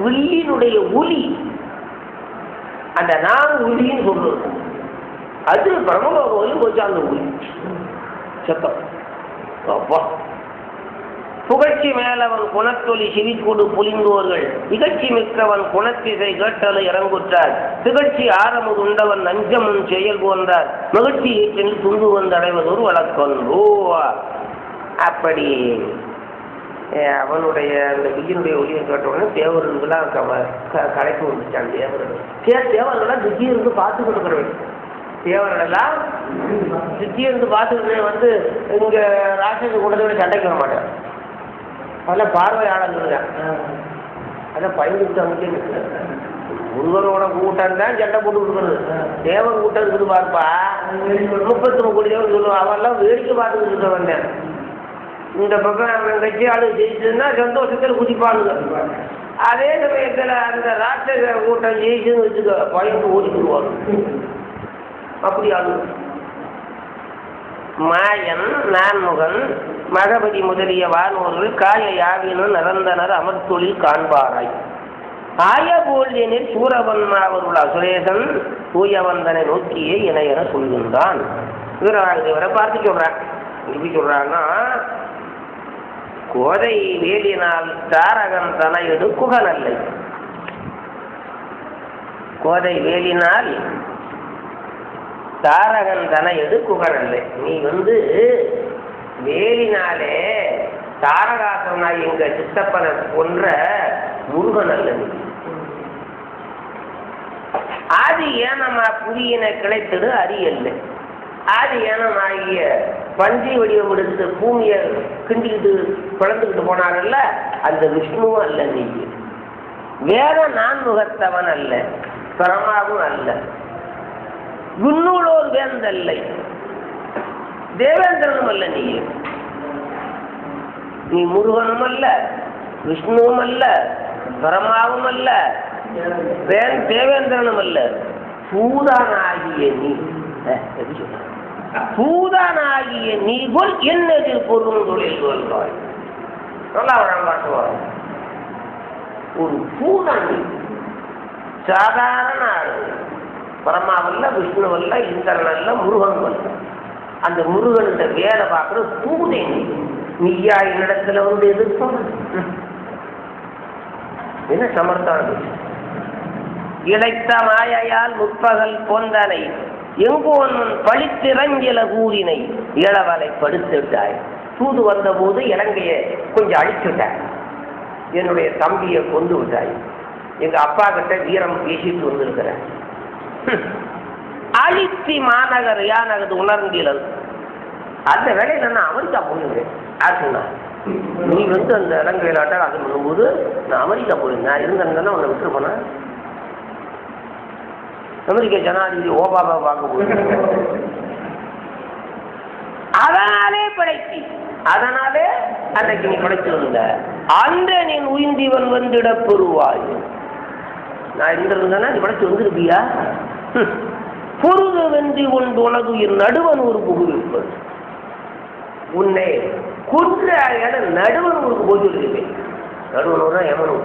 வில்லினுடைய ஒலி அந்த நான் உயிரின்னு சொல்றது அது பிரம்மலோகம் போச்சு. அந்த உயிர் சத்தம் அப்பா புகழ்ச்சி மேலவன் குணத்தொலி சிவிக்கூடு புலிந்தோர்கள் இகழ்ச்சி மிக்கவன் குணத்திசை கேட்டலை இறங்குற்றார் திகழ்ச்சி ஆரமுது உண்டவன் நஞ்சமுன் செயல் போன்றார் மகிழ்ச்சி ஈற்றில் துண்டு வந்து அடைவதொரு வழக்கொன்றோ. அப்படி அவனுடைய அந்த விஜயனுடைய ஒளியை கேட்டவுடனே தேவர்கள்லாம் கலைக்கு வந்துச்சான். தேவர்கள்லாம் திடீர்னு பார்த்துக்கிட்டு இருக்கிறவங்க தேவர்களெல்லாம் திடீர்னு பார்த்துக்கிட்டு வந்து இங்க ராட்சச கூட்டத்தோட சண்டைக்கு வர மாட்டேன். அதெல்லாம் பார்வையாளர்கள் தான். அதான் பயந்துக்கிட்டு அங்கே முருகனோட கூட்டம் தான் சண்டை போட்டு கொடுக்குறது. தேவன் கூட்டம் இருக்குது பார்ப்பா 33 கோடி தேவன் சொல்லுவான். அவெல்லாம் வேடிக்கை பார்த்துக்கிட்டு இருக்க வந்தேன். இந்த பக்கம் கட்சி ஆளு ஜெயிச்சதுன்னா சந்தோஷத்தில் குதிப்பானுங்க. அதே சமயத்தில் அந்த ராட்சச கூட்டம் ஜெயிச்சுன்னு வச்சுக்க பயந்து ஓடிக்குவாங்க. அப்படி ஆளு மாயன் நான்முகன் மகபதி முதலிய வானோர்கள் காய யாவினும் நிரந்தனர் அமர்த்தொழில் காண்பாராய் ஆய போல் எனில் சூரவன்மாவருள் அசுரேசன் தூயவந்தனை நோக்கியே இணையென சொல்கின்றான். இவரை பார்த்து சொல்றான். எப்படி சொல்றான்னா கோதை வேலினால் தாரகன் தனையடு குகனல்லை. கோதை வேலினால் தாரகன் தனையடு குகனல்லை. நீ வேலினாலே தாரகாசனாய் எங்க சித்தப்பனை போன்ற முருகன் அல்ல. நீ ஆதி ஏனமா புரியின கிளைத்திடு அறியல்ல. ஆதி ஏனமாகிய பன்றி வடிவம் எடுத்து பூமியை கிண்டிக்கிட்டு குழந்துக்கிட்டு போனாங்கல்ல அந்த விஷ்ணுவும் அல்ல. நீ வேற நான்முகத்தவன் அல்ல, பரமாவும் அல்ல, விண்ணூலோர் வேந்தல்லை, தேவேந்திரனும் அல்ல. நீ முருகனும் அல்ல, விஷ்ணுவும் அல்ல, பரமாவும் அல்ல, தேவேந்திரனும் அல்ல, பூதானாகிய நீ. பூதானாகிய நீ போல் என்னதில் பொருள் தொழில் சொல்வாய். நல்லா வழங்காட்டுவார். ஒரு பூதான் நீ. சாதாரண ஆளு. பரமாவல்ல, விஷ்ணுவல்ல, இந்திரன் அல்ல, முருகன் அல்ல. அந்த முருகன் வேலை பார்க்குற பூதை நீயா என்னிடத்துல எதிர்க்கும் என்ன சமர்த்தான இழைத்த மாயையால் முற்பகல் போந்தனை எங்கோன் பழித்திறங்கில கூறினை இளவலை படுத்துட்டாய். தூது வந்த போது இலங்கையை கொஞ்சம் அழிச்சுட்டாய். என்னுடைய தம்பியை கொண்டு விட்டாய். எங்க அப்பா கிட்ட வீரம் பேசிட்டு வந்திருக்கிறேன். அழித்தி மாநகர் யானகது உணர்ந்தீழல். அந்த வேலையில நான் அமெரிக்கா போயிருந்தேன். யார் சொன்னா நீ அந்த இலங்கையில் அது பண்ணும்போது நான் அமெரிக்கா போயிருந்தேன். நான் இருந்தேன்னா உன்னை விட்டு போனேன். அமெரிக்க ஜனாதிபதி ஓபாமா பார்க்க போயிருந்தேன். அதனாலே படைத்தி, அதனாலே அன்னைக்கு நீ படைச்சிருந்த அந்த நீ உயிர்ந்தீவன் வந்துட பெறுவாய். நான் இருந்திருந்தேன்னா நீ படைச்சு வந்திருப்பியா? பொருது வென்றி கொண்டு உனது நடுவன் ஒரு புகுவிப்பது. உன்னை கொன்ற நடுவன் ஒரு போய் சொல்லியிருப்பேன். நடுவனோட யமனும்,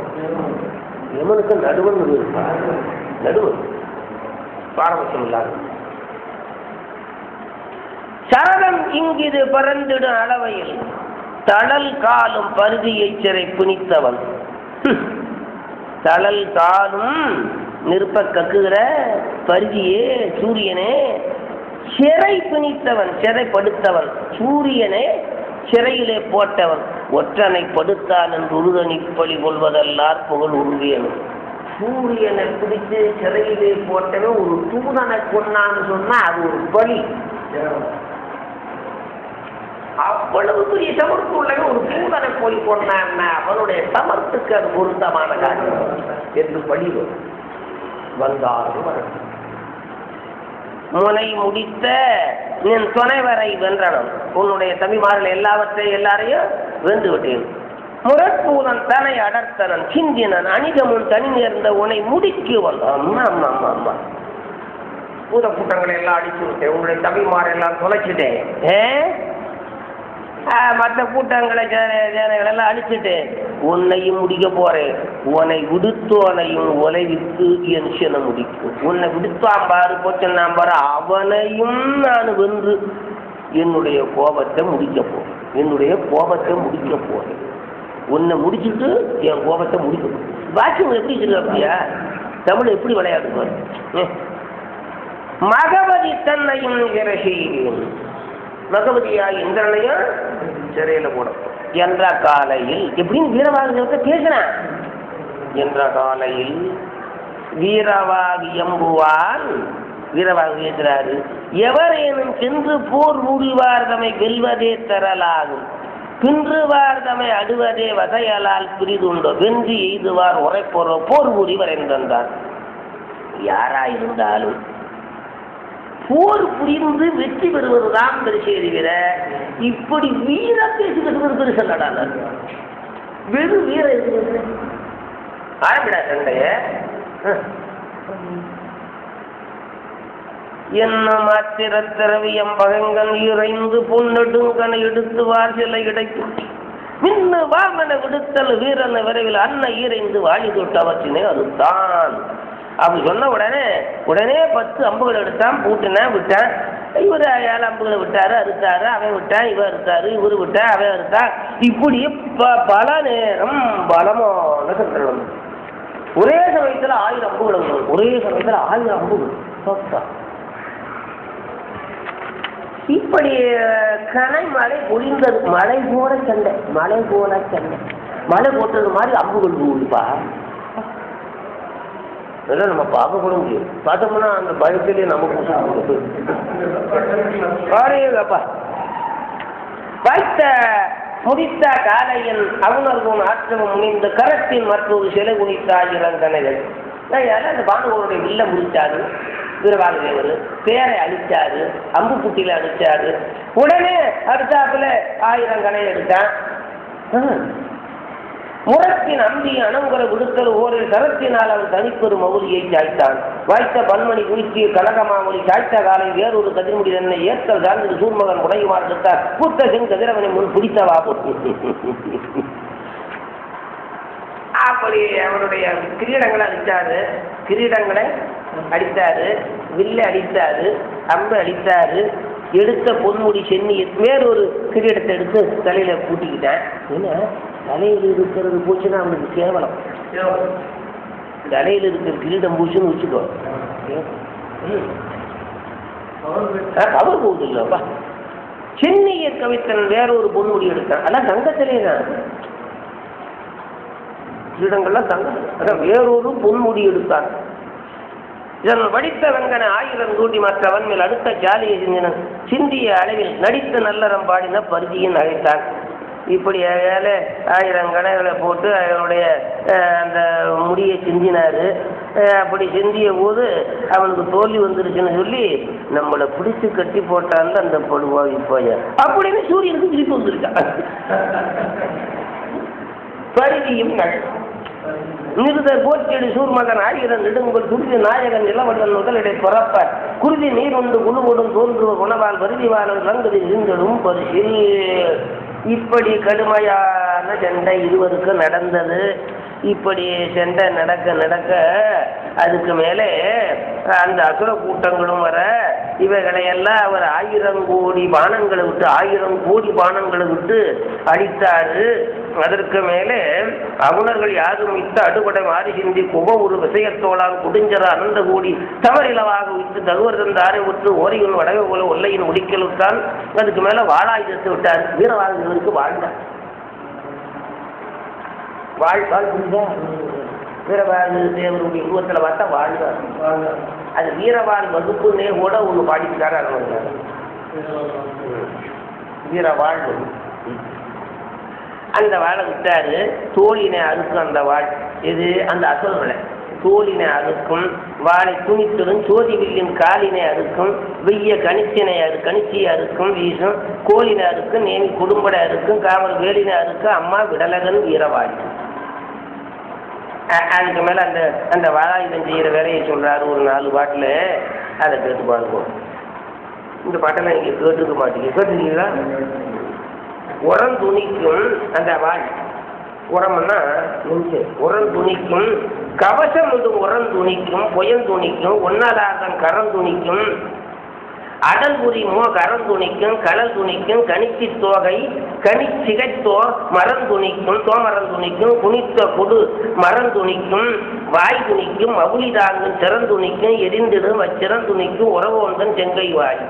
யமனுக்கு நடுவன் இருப்பார். நடுவன் பாரபட்சம் இல்லாத சரதம் இங்கிது பறந்திடும் அளவையில் தளல் காலும் பருதியை சிறை பிணித்தவன். தளல் காலும் நெருப்ப கக்குகிற பருதியே சூரியனே சிறை பிணித்தவன், சிறைப்படுத்தவன், சூரியனே சிறையிலே போட்டவன். ஒற்றனை படுத்தான் என்று உருதனி பழி கொள்வதல்லார் புகழ் உருவியனும். சூரியனை பிடித்து சிறையிலே போட்டவன் ஒரு தூதனை கொண்டான்னு சொன்னா அது ஒரு பழி. அவ்வளவு பெரிய சமர்த்து உள்ளவன் ஒரு தூதனை போய் கொண்டான்னா அவனுடைய சமர்த்துக்கு அது பொருத்தமான காரியம் என்று பழி வந்தாலும் வரட்டும். முனை முடித்த என் துணைவரை வென்றனம். உன்னுடைய தம்பிமார்கள் எல்லாரையும் வென்று விட்டேன். முரட்பூதன் தனை அடர்த்தனன் சிந்தினன் அணிகமுன் தனி நேர்ந்த உன்னை முடிக்குவன். அம்மா அம்மா அம்மா அம்மா பூத கூட்டங்களை எல்லாம் அடிச்சு விட்டேன். உன்னுடைய தம்பிமாரை எல்லாம் தொலைச்சிட்டேன். மற்ற கூட்டங்களை சேனைகளெல்லாம் அழிச்சிட்டு உன்னையும் முடிக்க போறேன். உன்னை விடுத்தோனையும் உலைவித்து என் சின முடிக்கும். உன்னை விடுத்தாம்பாரு போச்சன்னாம்பாரு அவனையும் நான் வென்று என்னுடைய கோபத்தை முடிக்க போறேன். என்னுடைய கோபத்தை முடிக்க போறேன். உன்னை முடிச்சுட்டு என் கோபத்தை முடிக்க போறேன். வாக்கியம் எப்படி சொல்லுவாப்பியா? தமிழ் எப்படி விளையாடுவார்? மகவதி தன்னையும் செய்கிறேன். மகவதியா இந்திரனையும் சிறையில் போட என்ற காலையில் எப்படின்னு வீரவாக பேசுறேன். என்ற காலையில் வீரவாகி எம்புவான் வீரவாக பேசுறாரு. எவரேனும் சென்று போர் முடிவார் தம்மை வெல்வதே தரலாகும். பின்றுவார் தம்மை அடுவதே வதையலால் பிரிதுண்டோ. வென்று எய்துவார் உரைப்போரோ போர் முடிவர் என்றார். யாராயிருந்தாலும் போர் புரிந்து வெற்றி பெறுவதுதான் பெருசேரி விட இப்படி வீர பேசுகிறது பெருசல்லாடான வெறும் வீர இருக்கிறது. ஆரம்பிடா சண்டைய என்ன மாத்திரத்திரவியம் பகங்கள் இறைந்து பொன்னெடுங்கனை எடுத்துவார் சில கிடைக்கும். மின்னு வாமன விடுத்தல் வீரன விரைவில் அன்ன ஈரைந்து வாழி தொட்டவற்றினே அதுதான். அப்படி சொன்ன உடனே 10 அம்புகள் எடுத்தான், பூட்டினான், விட்டான். இவர் 7 அம்புகளை விட்டாரு, அறுத்தாரு, அவன் விட்டான், இவர் அறுத்தாரு, இவர் விட்டான், அவன் அறுத்தான். இப்படி பல நேரம் பலமான சண்டை. ஒரே சமயத்தில் 1000 அம்புகள் வரும். ஒரே சமயத்தில் 1000 அம்புகள். இப்படி கனை மழை பொழிந்தது. மழை போல சண்டை, மழை போல சண்டை. மழை போட்டது மாதிரி அம்புகள் போகுதுப்பா. அதெல்லாம் நம்ம பார்க்க கூட முடியும். பார்த்தோம்னா அந்த பயத்திலேயே நமக்கு வைத்த முடித்த காலையில் அவனர்கும் ஆற்றவும் முனிந்த கரத்தின் மற்றொரு சிலை குனித்தாயிரம் கனைகள். அந்த பாண்டவருடைய வில்ல முடிச்சாரு வீரவாக தேவர். பேரை அழிச்சாரு, அம்பு குட்டியில அடிச்சாரு. உடனே அடுத்தாப்புல 1000 கனை எடுத்தான். முரத்தின் அம்பி அணங்குற விடுத்தல் ஓரில் கரத்தினால் அவன் தனிப்பெரு மௌலியை சாய்த்தான். வாய்த்த பன்மணி குளித்திய கனகமாமொழி சாய்த்த காலை வேறொரு கதிர்முடி தன்னை ஏற்றல் சார்ந்து சூர்மகன் உடையுமாறு எடுத்தார். பூத்த செங் கதிரவனை முன் பிடித்தவா போட்டு அப்படி அவருடைய கிரீடங்களை அடித்தாரு. கிரீடங்களை அடித்தாரு, வில்லை அடித்தாரு, அம்பு அடித்தாரு. எடுத்த பொன்முடி சென்னியை வேறொரு கிரீடத்தை எடுத்து தலையில பூட்டிக்கிட்டேன். ஏன்னா தலையில் இருக்கிறது போச்சுன்னா அவனுக்கு கேவலம். தலையில் இருக்கிற கிரீடம் பூச்சுன்னு வச்சுக்கோ, கவர் போகுது இல்லப்பா. சென்னியை கவித்தன் வேறொரு பொன்முடி எடுத்தான். அதான் தங்கத்திலே தான் கிரீடங்கள்லாம் தங்கம். அதான் வேறொரு பொன்முடி எடுத்தான். இதன் வடித்த வெங்கன 1000 கூட்டி மற்றவன் மேல் அடுத்த ஜாலியை சிந்தின சிந்திய அளவில் நடித்த நல்லறம் பாடின பருதியின் அழைத்தான். இப்படி 1000 கணைகளை போட்டு அவனுடைய அந்த முடியை சிந்தினாரு. அப்படி சிந்திய போது அவனுக்கு தோல்வி வந்துருச்சுன்னு சொல்லி நம்மளை பிடிச்சு கட்டி போட்டான்னு அந்த படுவாய் போய அப்படின்னு சூரியனுக்கு திருப்பி வந்துருக்கான். பருதியும் நிறுதர் போச்செடி சூர்மகன் 1000 நெடுங்குள் துருதி நாயகன் நிலவடன் முதலிடை பிறப்ப குருதி நீர் உண்டு குழுவோடும் தோன்றுவ குணவால் பருதிவாளன் ரங்கதி இருந்ததும் பரிசில். இப்படி கடுமையான சண்டை இருவருக்கு நடந்தது. இப்படி சண்டை நடக்க நடக்க அதுக்கு மேலே அந்த அசுர கூட்டங்களும் வர இவைகளையெல்லாம் அவர் 1000 கோடி பானங்களை விட்டு 1000 கோடி பானங்களை விட்டு அடித்தாரு. அதற்கு மேலே அவுணர்கள் யாரும் வித்து அடுபடை மாறி சிந்தி குப ஒரு விஷயத்தோளால் குடிஞ்சர அனந்த கூடி தவறிலவாக விட்டு தகுவர் தந்தாரை விட்டு ஓரியின் வடவை போல ஒல்லையின் முடிக்கலுத்தான். அதுக்கு மேலே வாழாயுதத்தை விட்டார். வீரவாதங்களுக்கு வாழ்ந்தார். வாழ்வாள் புரியுதா? வீரவாழ் தேவருடைய உருவத்தில் பார்த்தா வாழ்வார். அது வீரவாழ் வகுப்புன்னே கூட ஒன்று பாடிக்கிறாரு. வீரவாழ் அந்த வாழை விட்டாரு. தோழினை அறுக்கும் அந்த வாழ் இது அந்த அசுரங்களை தோழினை அறுக்கும். வாழை துணித்தரும் சோதி வில்லின் காலினை அறுக்கும். வெய்ய கணிச்சியை அறுக்கும் வீசும். கோழினை அறுக்கும். நேமி குடும்படை அறுக்கும். காவல் வேலினை அறுக்கும். அம்மா விடலகன் வீரவாழ். அதுக்கு மேலே அந்த அந்த வாழாயுதம் செய்கிற வேலையை சொல்கிறாரு ஒரு 4 பாட்டில். அதை கேட்டு பாருங்க. இந்த பாட்டெல்லாம் நீங்கள் கேட்டுருக்க மாட்டீங்க. கேட்டுருக்கீங்களா? உரம் துணிக்கும் அந்த வாள் உரம்னா உரம் துணிக்கும் கவசம் இது உரம் துணிக்கும் புயல் துணிக்கும் ஒன்னலாதன் கரம் துணிக்கும் அடல் புரிமோ கரம் துணிக்கும் கடல் துணிக்கும் கணிச்சி தோகை கணிச்சிகைத்தோ மரம் துணிக்கும் தோமரம் துணிக்கும் குனித்த கொடு மரம் துணிக்கும் வாய் துணிக்கும் மவுளி தாங்கும் திறந்துணிக்கும் எரிந்திடும் அச்சிறந்துணிக்கும் உறவோந்தன் செங்கை வாய்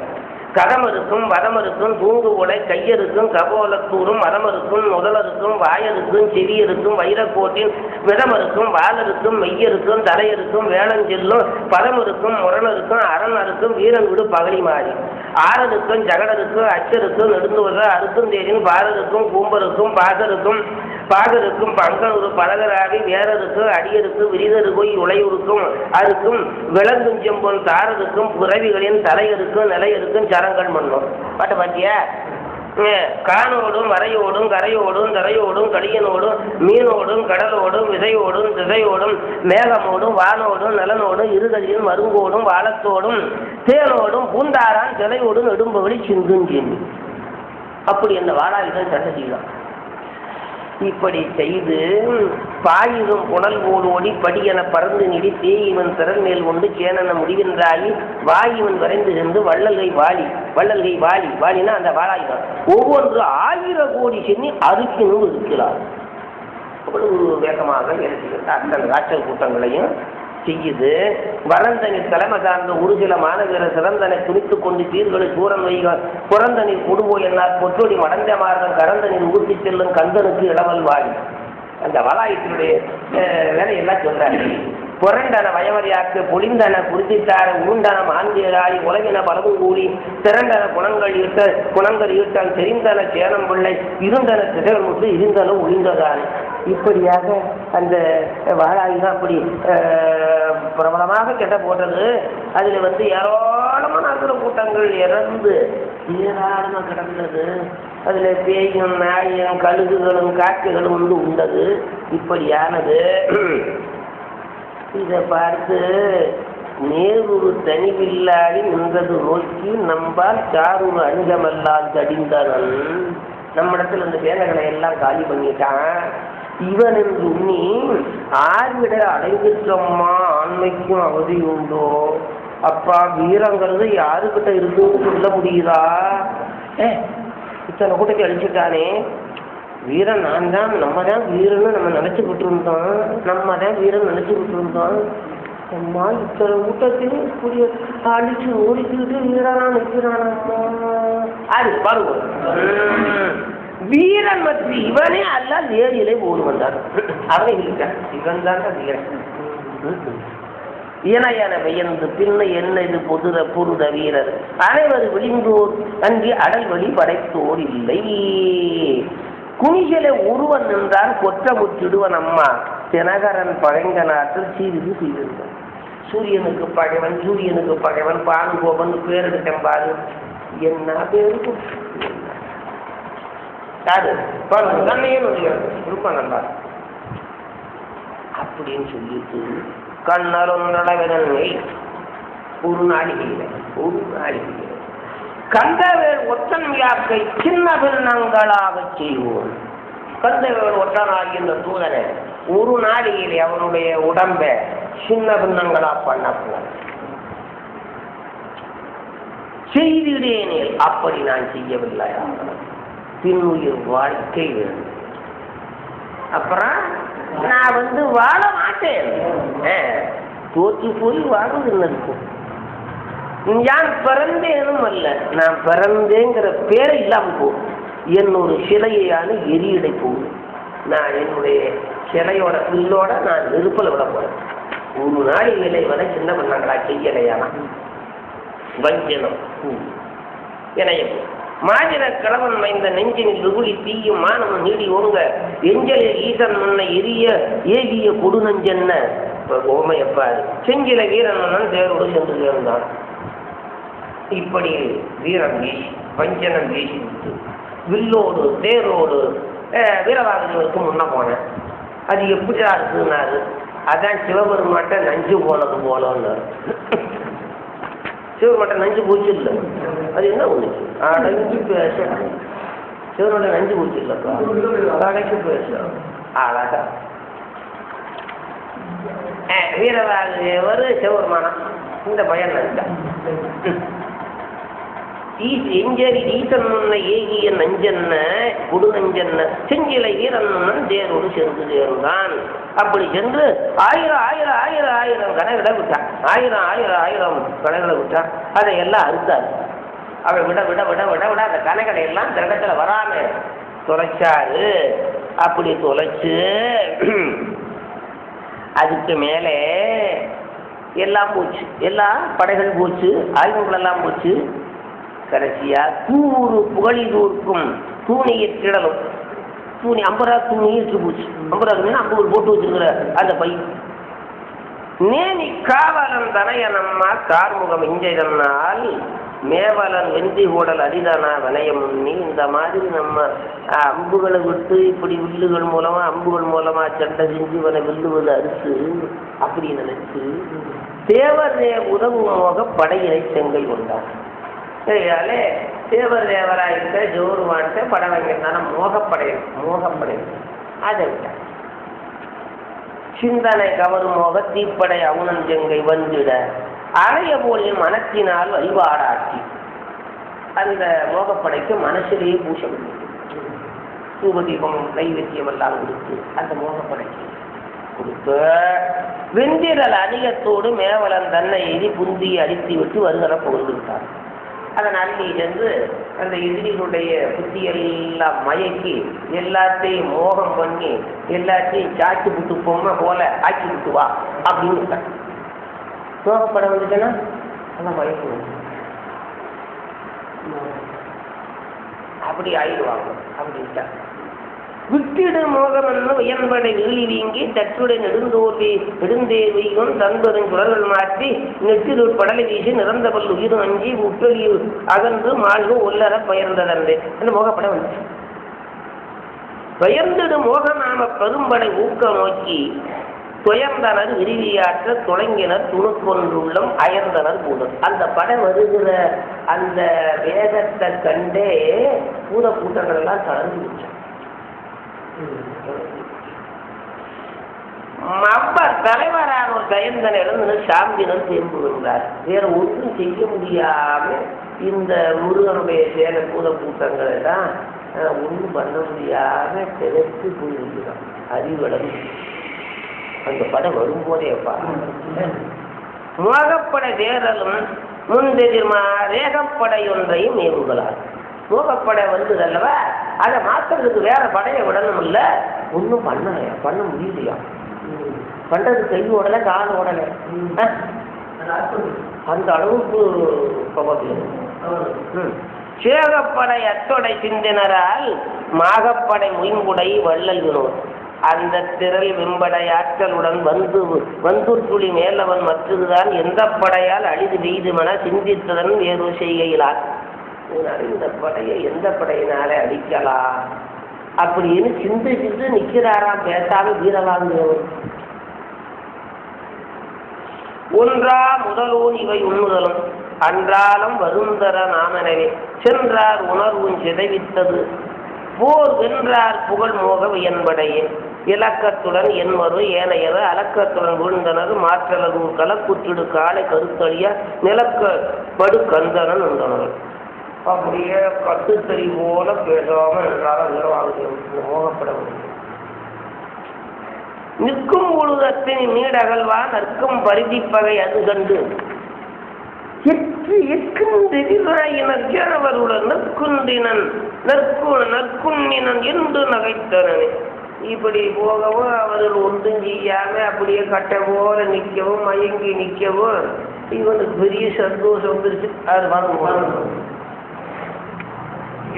கதமருக்கும் வதமருக்கும் தூங்கு உடை கையருக்கும் கபோலத்தூரும் மரமருக்கும் முதலருக்கும் வாயருக்கும் செவியருக்கும் வைரக்கோட்டின் விதமருக்கும் வாளருக்கும் மெய்யருக்கும் தலையருக்கும் வேளஞ்செல்லும் பதமருக்கும் முரணருக்கும் அரணருக்கும் வீரன் விடு பகலி மாறி ஆறருக்கும் ஜகடருக்கும் அச்சருக்கும் நெடுந்துவத அருக்குந்தேரின் பாரருக்கும் கூம்பருக்கும் பாகருக்கும் பங்கனூர் பலகராவி வேரருக்கும் அடியருக்கும் விரிதருக்கும் உளையுருக்கும் அருக்கும் விலங்கும் செம்பொன் தாரருக்கும் புறவிகளின் தலையருக்கும் நிலையருக்கும் சரங்கள் மண்ணும் பாட்ட பாட்டியா காணோடும் வரையோடும் கரையோடும் தரையோடும் களியனோடும் மீனோடும் கடலோடும் விதையோடும் திசையோடும் மேகமோடும் வானோடும் நலனோடும் இருகதியும் மருங்கோடும் வாழத்தோடும் தேனோடும் பூந்தாரான் சிலையோடும் நெடும்பவழி சிந்துஞ்சின் அப்படி அந்த வாழாவிதான் சட்டை செய்யலாம். இப்படி செய்து பாயிரும் புனல் ஓடி படியென பறந்து நிடி தேயிவன் திறன் மேல் கொண்டு சேனன முடிகின்றாயி வாயுவன் வரைந்து சென்று வள்ளல்கை வாளி வாளினா அந்த வாழாயுதம் ஒவ்வொன்று 1000 கோடி சென்னி அறுக்கினும் இருக்கிறார். அவ்வளவு வேகமாக அத்தனை ராட்சல் கூட்டங்களையும் செய்யுது. வரந்தனி தலைமை சார்ந்த ஒரு சில மாணவர்கள் சிறந்தனை துணித்துக் கொண்டு சீர்களை சூரன் வைக புறந்தனில் கொடுவோ என்னார் பொற்றொடி மடந்த மார்க்கம் கரந்தனில் ஊர்த்தி செல்லும் கந்தனுக்கு இளவல் வாழி அந்த வளாயத்தினுடைய வேலையெல்லாம் சொல்றாரு. புரண்டன வயமறியாக்கு பொழிந்தன குறித்தார உருண்டன மாந்தியராளி உலகின பலவும் கூடி திரண்டன குணங்கள் ஈட்டால் தெரிந்தன சேனம் பிள்ளை இருந்தன திசைகள் முட்டு இருந்தன ஒளிந்ததானே. இப்படியாக அந்த வாழாயுதான் அப்படி பிரபலமாக கெட்ட போட்டது. அதில் ஏராளமான அசுர கூட்டங்கள் இறந்து ஏராளமாக கிடந்தது. அதில் பேயும் நாயும் கழுகுகளும் காற்றுகளும் உண்டது. இப்படியானது இதை பார்த்து நேருரு தனிவில்லாடி நின்றது நோக்கி நம்பால் சாரூர் அஞ்சமல்லால் தடிந்தனன். நம்மிடத்தில் அந்த வேலைகளை எல்லாம் காலி பண்ணிட்டான். இவன் என்று உண்ணி ஆர்விட அடைந்துட்டம்மா ஆண்மைக்கும் அவதி உண்டோ? அப்பா வீரங்கிறது யாருக்கிட்ட இருக்குன்னு சொல்ல முடியுதா? இத்தனை கூட்டத்தை அழிச்சுட்டானே, வீரன் நான் தான், நம்ம தான் வீரன்னு நம்ம நினைச்சுக்கிட்டு இருந்தோம். அம்மா இத்தனை கூட்டத்தையும் இப்படி அழிச்சு ஓடிச்சுக்கிட்டு வீரனா நிற்கிறானம்மா. அது பாருங்க, வீரன் மற்றும் இவனே அல்ல நேரிலே ஓடு வந்தார். அவன் இருக்கான், இவன் தான் வீரன். இணையன வியந்து பின்ன என்ன இது புருத வீரர் அனைவர் விழிந்தோர் அன்றி அடல் வழி படைத்தோர் இல்லை. குனிகளை ஒருவன் நின்றான் கொற்றமுற்றிடுவன் அம்மா தினகரன் பழங்க நாட்டில் சீரிது செய்திருந்தான். சூரியனுக்கு பகைவன் பானுகோபன் பேர் எடுத்தம்பாரு. என்ன பேருக்கு அப்படின்னு சொல்லிட்டு கண்ணருந்தளவினை ஒரு நாளிகையில கந்தவேல் ஒற்றன் வியாக்கை சின்ன பின்னங்களாக செய்வோம். கந்தவேல் ஒற்றனாகி இந்த தூதனை ஒரு நாளிகையிலே அவனுடைய உடம்ப சின்ன பின்னங்களா பண்ண செய்திடேனேல் அப்படி நான் செய்யவில்லை. பின்னுயிர் வாழ்க்கை வேண்டும். அப்புறம் நான் வாழ மாட்டேன், தோற்று போய் வாழ்வதில்லை இருக்கும். நான் பிறந்தேனும் அல்ல, நான் பிறந்தேங்கிற பேரை இல்லாம போகும். என்னொரு சிலையான எரியடை போகும். நான் என்னுடைய சிலையோட பில்லோட நான் நெருப்பல விட போறேன். ஒரு நாள் நிலை வரை சின்ன பண்ணாங்களா செய்யலையானா வஞ்சனம் இணையம் மாஜன கிழவன் மைந்த நெஞ்சினில் வெகுளி தீயும் மானமும் நீடி ஓங்க எஞ்சலில் ஈசன் முன்ன எரிய ஏகிய கொடு நஞ்சென்ன ஓமையப்பாரு செஞ்சில வீரன் மன்னன் தேரோடு சென்று சேர்ந்தான். இப்படி வீரன் வீசி வஞ்சனம் வீசி விட்டு வில்லோடு தேரோடு வீரவாதங்களுக்கு முன்ன போனேன். அது எப்படியா இருக்குன்னாரு. அதான் சிவபெருமாட்ட நஞ்சு போனது போலன்னு. சிவபெருமாட்ட நஞ்சு போச்சு இல்லை, அது என்ன ஒண்ணு அடங்கி பேச சிவனோட நஞ்சு போச்சு இல்லப்பா, கடைக்கு போயிடுச்சோம். அழகா வீரவாகு சிவபெருமானம் இந்த பயம் நினைச்சான். எஞ்சரி ஈசன் ஏகிய நஞ்சன்ன குடு நஞ்சன்ன செஞ்சிலை வீரன் தேரோடு சென்று சேர்ந்தான். அப்படி சென்று 1000 கடைகளை விட்டான். 1000 கடைகளை விட்டான். அதையெல்லாம் அறுத்தாரு. அவளை விட விட விட விட விட அந்த கணைகளை எல்லாம் இந்த இடத்துல வராம தொலைச்சாரு. அப்படி தொலைச்சு அதுக்கு மேலே எல்லாம் போச்சு, எல்லா படைகள் போச்சு, ஆயுதங்கள் எல்லாம் போச்சு. கடைசியா தூறு புகழிதூர்க்கும் தூணியை திடலும். தூணி 50 தூணி இட்டு போச்சு. 50 50 போட்டு வச்சிருக்கிற அந்த பை நேனி காவலன் தனையனம்மா கார்முகம் இஞ்சைதனால் மேவலன் வெந்தி கூடல் அரிதானா வனையம் முன்னி. இந்த மாதிரி நம்ம அம்புகளை விட்டு இப்படி வில்லுகள் மூலமா அம்புகள் மூலமா சண்டை செஞ்சு வர வில்லுவது அரிசு அப்படி நினைச்சு தேவர் உதவுமாக படையினை செங்கை கொண்டார். சரியாலே தேவர் தேவராயிருக்க ஜோருவான்ட்டு படம் வைக்கிறதான மோகப்படை அதை விட்டார். சிந்தனை கவரும் மோக தீப்படை அவுணன் செங்கை வந்துட அறைய போலின் மனத்தினால் வழிபாடாட்சி. அந்த மோகப்படைக்கு மனசிலேயே பூசம் தூபதீபம் நைவேத்தியம் எல்லாம் கொடுத்து அந்த மோகப்படைக்கு கொடுத்து வெந்திரல் அதிகத்தோடு மேவலன் தன்னை எதி புந்தியை அடித்து விட்டு வருகிற புகழ்ந்து விட்டார். அதனால் நீ சென்று அந்த எதிரிகளுடைய புத்தியெல்லாம் மயக்கி எல்லாத்தையும் மோகம் பண்ணி எல்லாத்தையும் சாக்கி விட்டு பொம்மை போல ஆக்கி விட்டு வா அப்படின்னு விட்டான். மோகப்படம் வந்துட்டேன்னா அதான் மயக்கம் அப்படி ஆயிடுவாங்க அப்படின்ட்டா. விட்டிடு மோகமென்னு உயர்படை வீழி வீங்கி தற்றுடைய நெடுந்தேவியும் தன்பெரும் குரல்கள் மாற்றி நெற்றில் படலை வீசி நிறந்த பல் உயிரும் அஞ்சி முப்பெரிய அகன்று மாழ்வு உள்ளர பெயர்ந்ததன்றே அந்த மோகப்படம் வந்துச்சு. பெயர்ந்திடு மோகநாம பெரும்படை ஊக்க நோக்கி துயர்ந்தனர் விரிவியாற்ற தொடங்கினர் துணுக்கொன்றுள்ளம் அயர்ந்தனர் பூதம். அந்த படம் வருகிற அந்த வேகத்தை கண்டே பூத கூட்டங்கள் எல்லாம் கலந்து விட்டார். தலைவரான ஒரு கயந்தனை இழந்து சாம்பினர் திரும்புகின்றார். வேற ஒன்றும் செய்ய முடியாம இந்த முருகனுடைய சேர பூத கூட்டங்களை தான் ஒன்றும் பண்ண முடியாம திறத்து போயிருக்கிறான். அறிவடம் அந்த படம் வரும்போதே மோகப்படை தேரலும் முன்தெதிர்மா ரேகப்படை ஒன்றையும் ஏவுகளார். மோகப்படை வந்தது அல்லவா, அதை மாற்றுறதுக்கு வேற படையை விடணும் இல்லை, ஒன்றும் பண்ண முடியலையா. பண்றது கை ஓடலை கால் ஓடலை, அந்த அளவுக்கு சேகப்படை அத்தொடை சிந்தினரால் மாகப்படை முயங்குடை வள்ளல் வினோர். அந்த திரள் வெம்படை ஆற்றலுடன் வந்துற்றுளி மேலவன் மற்றதுதான் எந்த படையால் அழிது வெய்துமென சிந்தித்ததன் வேறு செய்கையிலார். இந்த படையை எந்த படையினாலே அடிக்கலாம் அப்படின்னு சிந்திச்சு நிற்கிறாராம். பேசாம வீரவாங்குகிறவர் ஒன்றா முதலோன் இவை உண்ணுதலும் அன்றாலம் வருந்தர நாமனவே சென்றார் உணர்வும் சிதைவித்தது போர் வென்றார் புகழ் மோக என்படையே இலக்கத்துடன் என்மரு ஏனையர் அலக்கத்துடன் வீழ்ந்தனர் மாற்றலது கலக்குற்றிடு காலை கருத்தழிய நிலக்க படு கந்தனன் உண்டனர். அப்படியே கட்டுத்தறி போல பேசாம என்றாலும் வீரவாகுகிறது மோகப்பட நிற்கும் பொழுதத்தின் நீடகல்வா நற்கும் பரிதிப்பகை அது கண்டு எற்கின்றவருடன் நற்குன்றினன் நற்குன்னினன் என்று நகைத்தனனே. இப்படி போகவும் அவர்கள் ஒன்றும் செய்யாம அப்படியே கட்டை போல நிற்கவும் மயங்கி நிற்கவும் இவனுக்கு பெரிய சந்தோஷம் வந்துருச்சு. அது வாங்க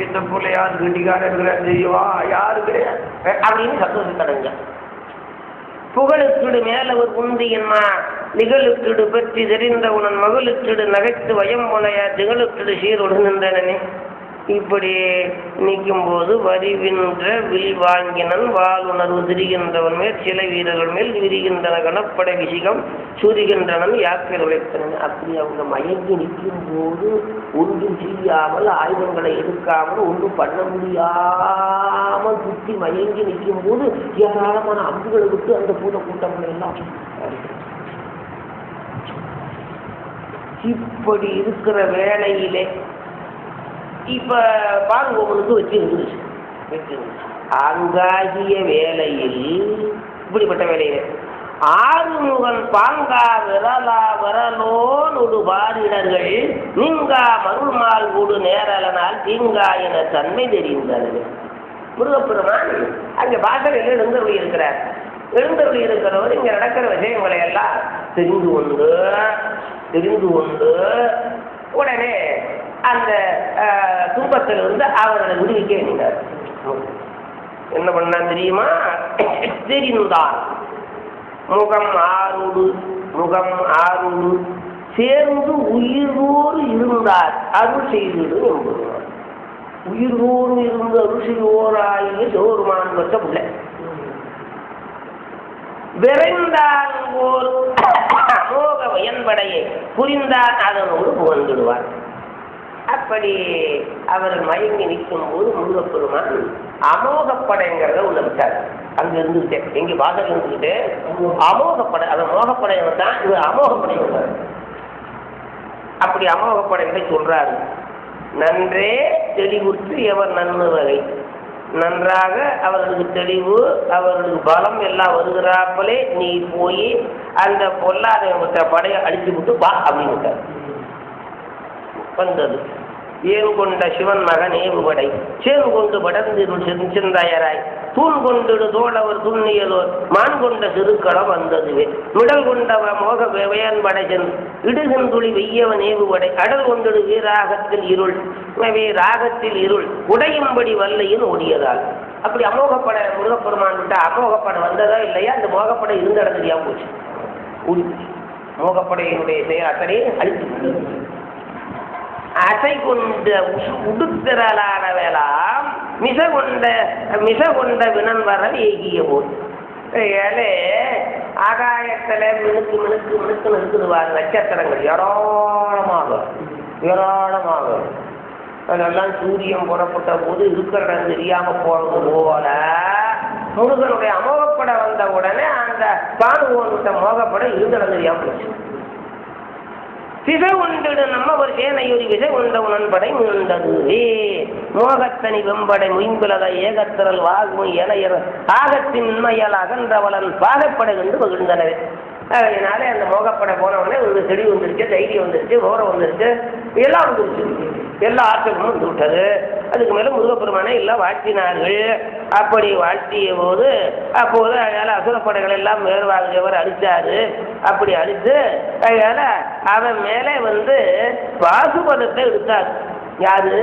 இந்த போல யாரு கண்டிக்காரன் தெரியவா யாரு கிடையாது அப்படின்னு சந்தோஷம் தடங்க. புகழுக்கிடு மேலவர் உந்தியன்மா நிகழுக்கிடு பற்றி தெரிந்த உனன் மகளுக்கிடு நகைத்து வயம் போலையா திகழுக்கிடு சீருடன் நின்றனே. இப்படி நிற்கும்போது வரிவின்ற வில் வாங்கினன் வாளுணர்வு திரிகின்றவன் மேல் சில வீரர்கள் மேல் விரிகின்றன கணப்படை விசிகம் சுரிகின்றனன் யாக்கர் உழைத்தன. அப்படி அவங்க மயங்கி நிற்கும் போது ஒன்றும் செய்யாமல் ஆயுதங்களை எடுக்காமல் ஒன்றும் பண்ண முடியாமல் சுற்றி மயங்கி நிற்கும் போது ஏராளமான அம்புகளை விட்டு அந்த கூட்டங்களை எல்லாம் இப்படி இருக்கிற வேளையிலே இப்ப பாங்குவனுக்கு வச்சு அங்காகிய வேளையில் இப்படிப்பட்ட வேலையில ஆறுமுகன் பாங்கா விரலா விரலோடு பாரிடர்கள் நீங்கா மருள்மால் கூடு நேரலனால் தீங்கா என தன்மை தெரிந்தது. முருகப்பெருமான் அங்க பாசறையில் எழுந்தருளி இருக்கிறார். எழுந்தருளி இருக்கிறவர் இங்க நடக்கிற விஷயங்களை எல்லாம் தெரிந்து கொண்டு உடனே அந்த துன்பத்திலிருந்து அவர்களை விடுவிக்க வேண்டினார். என்ன பண்ணா தெரியுமா? தெரிந்தான் முகம் ஆறுடு சேர்ந்து உயிரோடு இருந்தார் அருள் செய்து என்பதுவார். உயிரோடு இருந்து அருள் செய்வோராகிய சிவபெருமான் பெற்ற பிள்ளை விரைந்தான் போல் அமோக வயன்படையை புரிந்தான் அதனோடு புகழ்ந்துடுவார். அப்படி அவர் மயங்கி நிற்கும் போது முருகப்பெருமான் அமோகப்படைங்கிறத உள்ள விட்டார். அங்க இருந்துகிட்டே எங்க வாசல் இருந்துகிட்டு அமோகப்படை, அதை மோகப்படை தான் இது அமோகப்படை வந்தார். அப்படி அமோகப்படைகளை சொல்றாரு. நன்றே தெளிவுற்று எவர் நன்மை வகை, நன்றாக அவர்களுக்கு தெளிவு அவர்களுக்கு பலம் எல்லாம் வருகிறாப்பலே நீ போய் அந்த பொல்லாத படையை அழிச்சு விட்டு வா அப்படின்னு விட்டார். வந்தது ஏன் கொண்ட சிவன் மகன் ஏவுபடை சேன் கொண்டு படர்ந்திருள் சிந்தாயராய் தூண் கொண்டு தோழவர் துண்ணியதோர் மான் கொண்ட சிறுக்களம் வந்ததுவே மிடல் கொண்டவ மோக வேயன்படை சென்று இடுகின்றுளி வெய்யவன் ஏவுபடை அடல் கொண்டடு வீராகத்தில் இருள் ராகத்தில் இருள் உடையும்படி வல்லையின் ஓடியதால். அப்படி அமோகப்படை முருகப்பெருமான் விட்டா அமோகப்படை வந்ததா இல்லையா? அந்த மோகப்படை இருந்த இடம் தெரியாம போச்சு. மோகப்படையினுடைய செயல் அத்தனை அழித்து அசை கொண்ட உடுத்திரலான வேளாம் மிச கொண்ட வினன் வர ஏகிய போது ஏழே ஆகாயத்தில் மினுக்கு இருக்குதுவாங்க நட்சத்திரங்கள் ஏராளமாக அதெல்லாம் சூரியன் புறப்பட்ட போது இருக்கிற இடம் தெரியாம போறது போல முருகனுடைய அமோகப்பட வந்த உடனே அந்த பானுவோன்கிட்ட மோகப்பட இருந்த இடம் தெரியாம போச்சு. விசை உண்டு நம்ம ஒரு சேனையொரு விசை உண்ட உணன்படை மீண்டது மோகத்தனி வெம்படை முயம்புலக ஏகத்திரல் வாகு இளையர் ஆகத்தின் உண்மையால் அகன்றவளன் பாகப்படை கண்டு மகிழ்ந்தனவே. அதனாலே அந்த மோகப்படை போனவொடனே ஒரு செடி வந்துருச்சு, தைரியம் வந்துருச்சு, ஓரம் வந்துருச்சு, எல்லாம் வந்துருச்சு, எல்லா ஆற்றலும் வந்து விட்டது. அதுக்கு மேலே முருகப்பெருமானை எல்லாம் வாழ்த்தினார்கள். அப்படி வாழ்த்திய போது அப்போது அதனால அசுரப்படைகள் எல்லாம் மேற்வாகியவர் அழிச்சாரு. அப்படி அழித்து அதனால அவன் மேலே வந்து பாசுபதத்தை எடுத்தார். யாரு?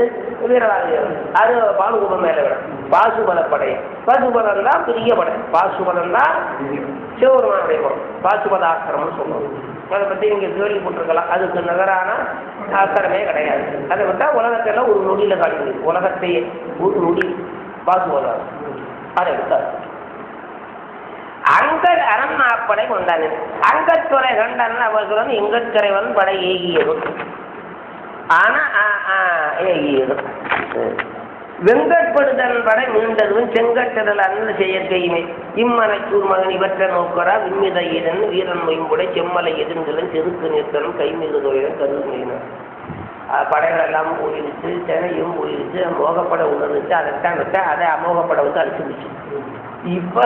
வீரவாதியர். அது பாலுகுபம் மேலே விட பாசுபதப்படை. பாசுபதம் தான் பெரிய படை. பாசுபதம் தான் சிவபெருமானுடைய படம். பாசுபதாக்கிரமம் சொல்லுவோம். அதை பற்றி நீங்கள் கேள்விப்பட்டிருக்கலாம். அதுக்கு நிகரான ஆக்கிரமே கிடையாது. அதை விட்டால் உலகத்தெல்லாம் ஒரு நொடியில் காட்டி உலகத்தையே ஒரு நொடி பாசுபதம் அதை விட்டார். அங்க அரண்மாப்படை கொண்டானே அங்கத்துறை கண்டன் அவர்களும் எங்கத்துறைவன் படை ஏகியது. ஆனா ஏகியது வெங்கட்படுதன் படை மீண்டதும் செங்கட்டடல் அண்ண செயற்கையுமே இம்மனைச்சூர் மகன் இவற்றை நோக்கரா விண்மித ஈரன் வீரன் மொயம்புடை செம்மலை எதிர்ந்தலன் செருக்கு நிறுத்தலும் கைமிகு தொழிலன் கருதுமையினர். படைகள் எல்லாம் போயிடுச்சு, சென்னையும் போயிடுச்சு, மோகப்படை உணர்ந்துச்சு. அதைத்தான் விட்டேன், அதை அமோகப்படை வந்து அழிச்சுடுச்சு. இப்போ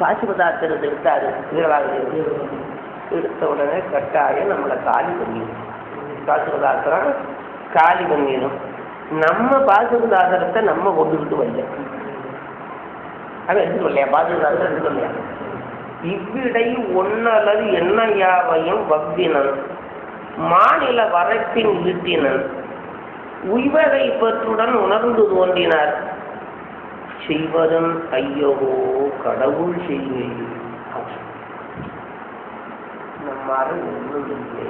பாசுபதாத்திரத்தை எடுத்தாரு வீரவாக எடுத்த உடனே கட்டாயம் நம்மளை காலி பண்ணிடும். பாசுபதாத்திரம் காலி பண்ணிடும். நம்ம பாசுபதாத்திரத்தை நம்ம கொண்டுகிட்டு வரல, அவன் எடுத்துட்டு வரலையா? பாசுபதாத்திரம் எடுத்துட்டு வரலையா? இவ்விடை ஒன்னலது என்ன யாவையும் வவ்வினன் மாநில வரைப்பின் ஈட்டினன் உய்வகை பற்றுடன் உணர்ந்து தோன்றினார். செய்வதன் ஐயவோ கடவுள் செய்வே நம்மால ஒன்றும் இல்லை,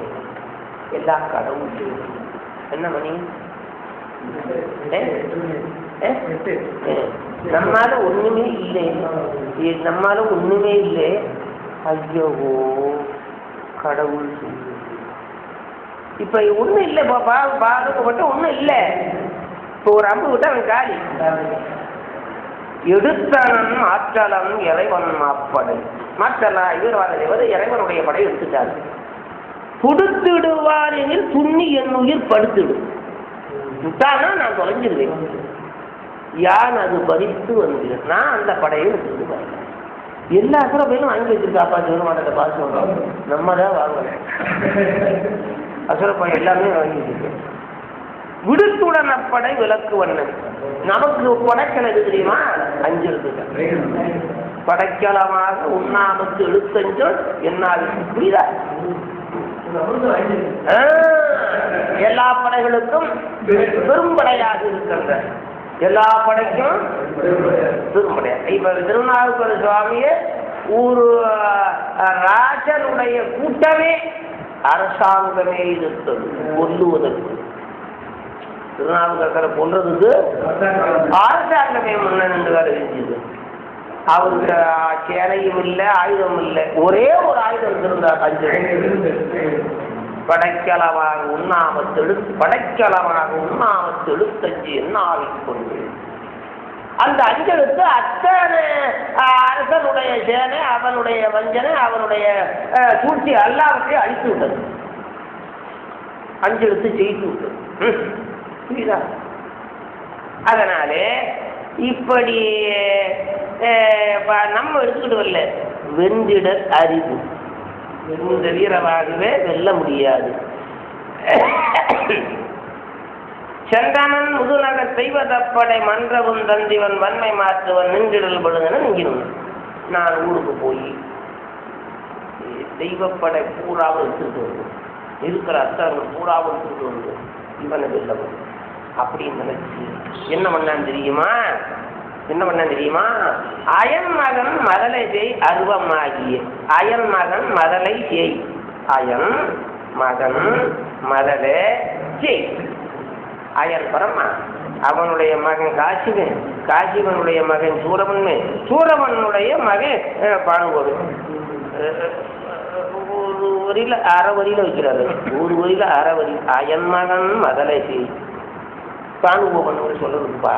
எல்லாம் கடவுள் செய்வது. என்ன மணி நம்மால ஒண்ணுமே இல்லை, நம்மால ஒண்ணுமே இல்லை. ஐயோ கடவுள், இப்ப ஒண்ணும் இல்லை, பாதுகாப்பட்ட ஒண்ணும் இல்லை. இப்போ ஒரு அம்பு விட்டு அவன் காலி. எடுத்தனன் ஆற்றலம் இறைவன் மாப்படை. மாற்றலா இவர் இறைவனுடைய படை எடுத்துட்டாரு. புடுத்திடுவார் எனில் துண்ணி என் உயிர் படுத்திடும். விட்டானா நான் தொலைஞ்சிருவேன். யான் அது பறித்து வந்து நான் அந்த படையை எடுத்துடுவேன். எல்லா அசுரப்பையிலும் வாங்கி வச்சிருக்காப்பா சிவனமாட்ட பாசு. நம்ம தான் வாங்கல, அசுரப்பை எல்லாமே வாங்கி வச்சிருக்கேன். விடுத்துடன் அப்படை விளக்கு வண்ணன். நமக்கு படைக்கல் எது தெரியுமா? 5 எழுத்துக்கள். படைக்கலமாக உண்ணாமத்து எழுத்தஞ்சொல் என்னாது. புரியுதா? எல்லா படைகளுக்கும் பெரும்படையாக இருக்கின்ற, எல்லா படைக்கும் பெரும்படையா. இப்ப திருநாவுக்கரசு சுவாமியே ஒரு ராஜனுடைய கூட்டமே அரசாங்கமே இருந்தது கொல்லுவதற்கு. திருநாவுக்கரசரை கொல்றதுக்கு அரசாங்கமே முன்னணிந்து வேலை செஞ்சது. அவருக்கு சேனையும் இல்லை, ஆயுதம் இல்லை, ஒரே ஒரு ஆயுதம் இருந்தார். 5 படைக்கலமாக உண்ணாமத்து எழுத்தஞ்சு என்னாவிக் கொண்டு. அந்த 5 எழுத்து அத்தனை அரசனுடைய சேனை, அவனுடைய வஞ்சனை, அவனுடைய சூழ்ச்சி எல்லாவற்றையும் அழித்து விட்டது. 5 எழுத்து ஜெயித்து விட்டது. புரியுதா? அதனாலே இப்படி நம்ம எடுத்துக்கிட்டு வரல. வெந்திட அறிவு, வெந்த வீரவாகவே வெல்ல முடியாது. சந்தனன் முதுநகர் செய்வதப்படை மன்றவும் தந்திவன் வன்மை மாற்றுவன் நின்றிடல் பழுதன நீங்கினும். நான் ஊருக்கு போய் தெய்வப்படை பூராவும் எடுத்துட்டு வந்து இருக்கிற அர்த்தங்கள் பூராவும் எடுத்துட்டு வந்து இவனை வெல்ல முடியும் அப்படின்னு நினைச்சு என்ன பண்ணான்னு தெரியுமா? அயன் மகன் மதலை செய் அருவமாகிய. அயன் மகன் மதலை செய். அயன் மகன் மதலை செய். அயன் பரமா, அவனுடைய மகன் காசிவன், காசிவனுடைய மகன் சூரவன்மே, சூரவனுடைய மகன் பானுபோது. ஒரு வரியில அரை வரியில வைக்கிறாரு, ஒரு வரியில அரை வரி. அயன் மகன் மதலை செய். பானுபோவன் சொல்லுதுப்பா.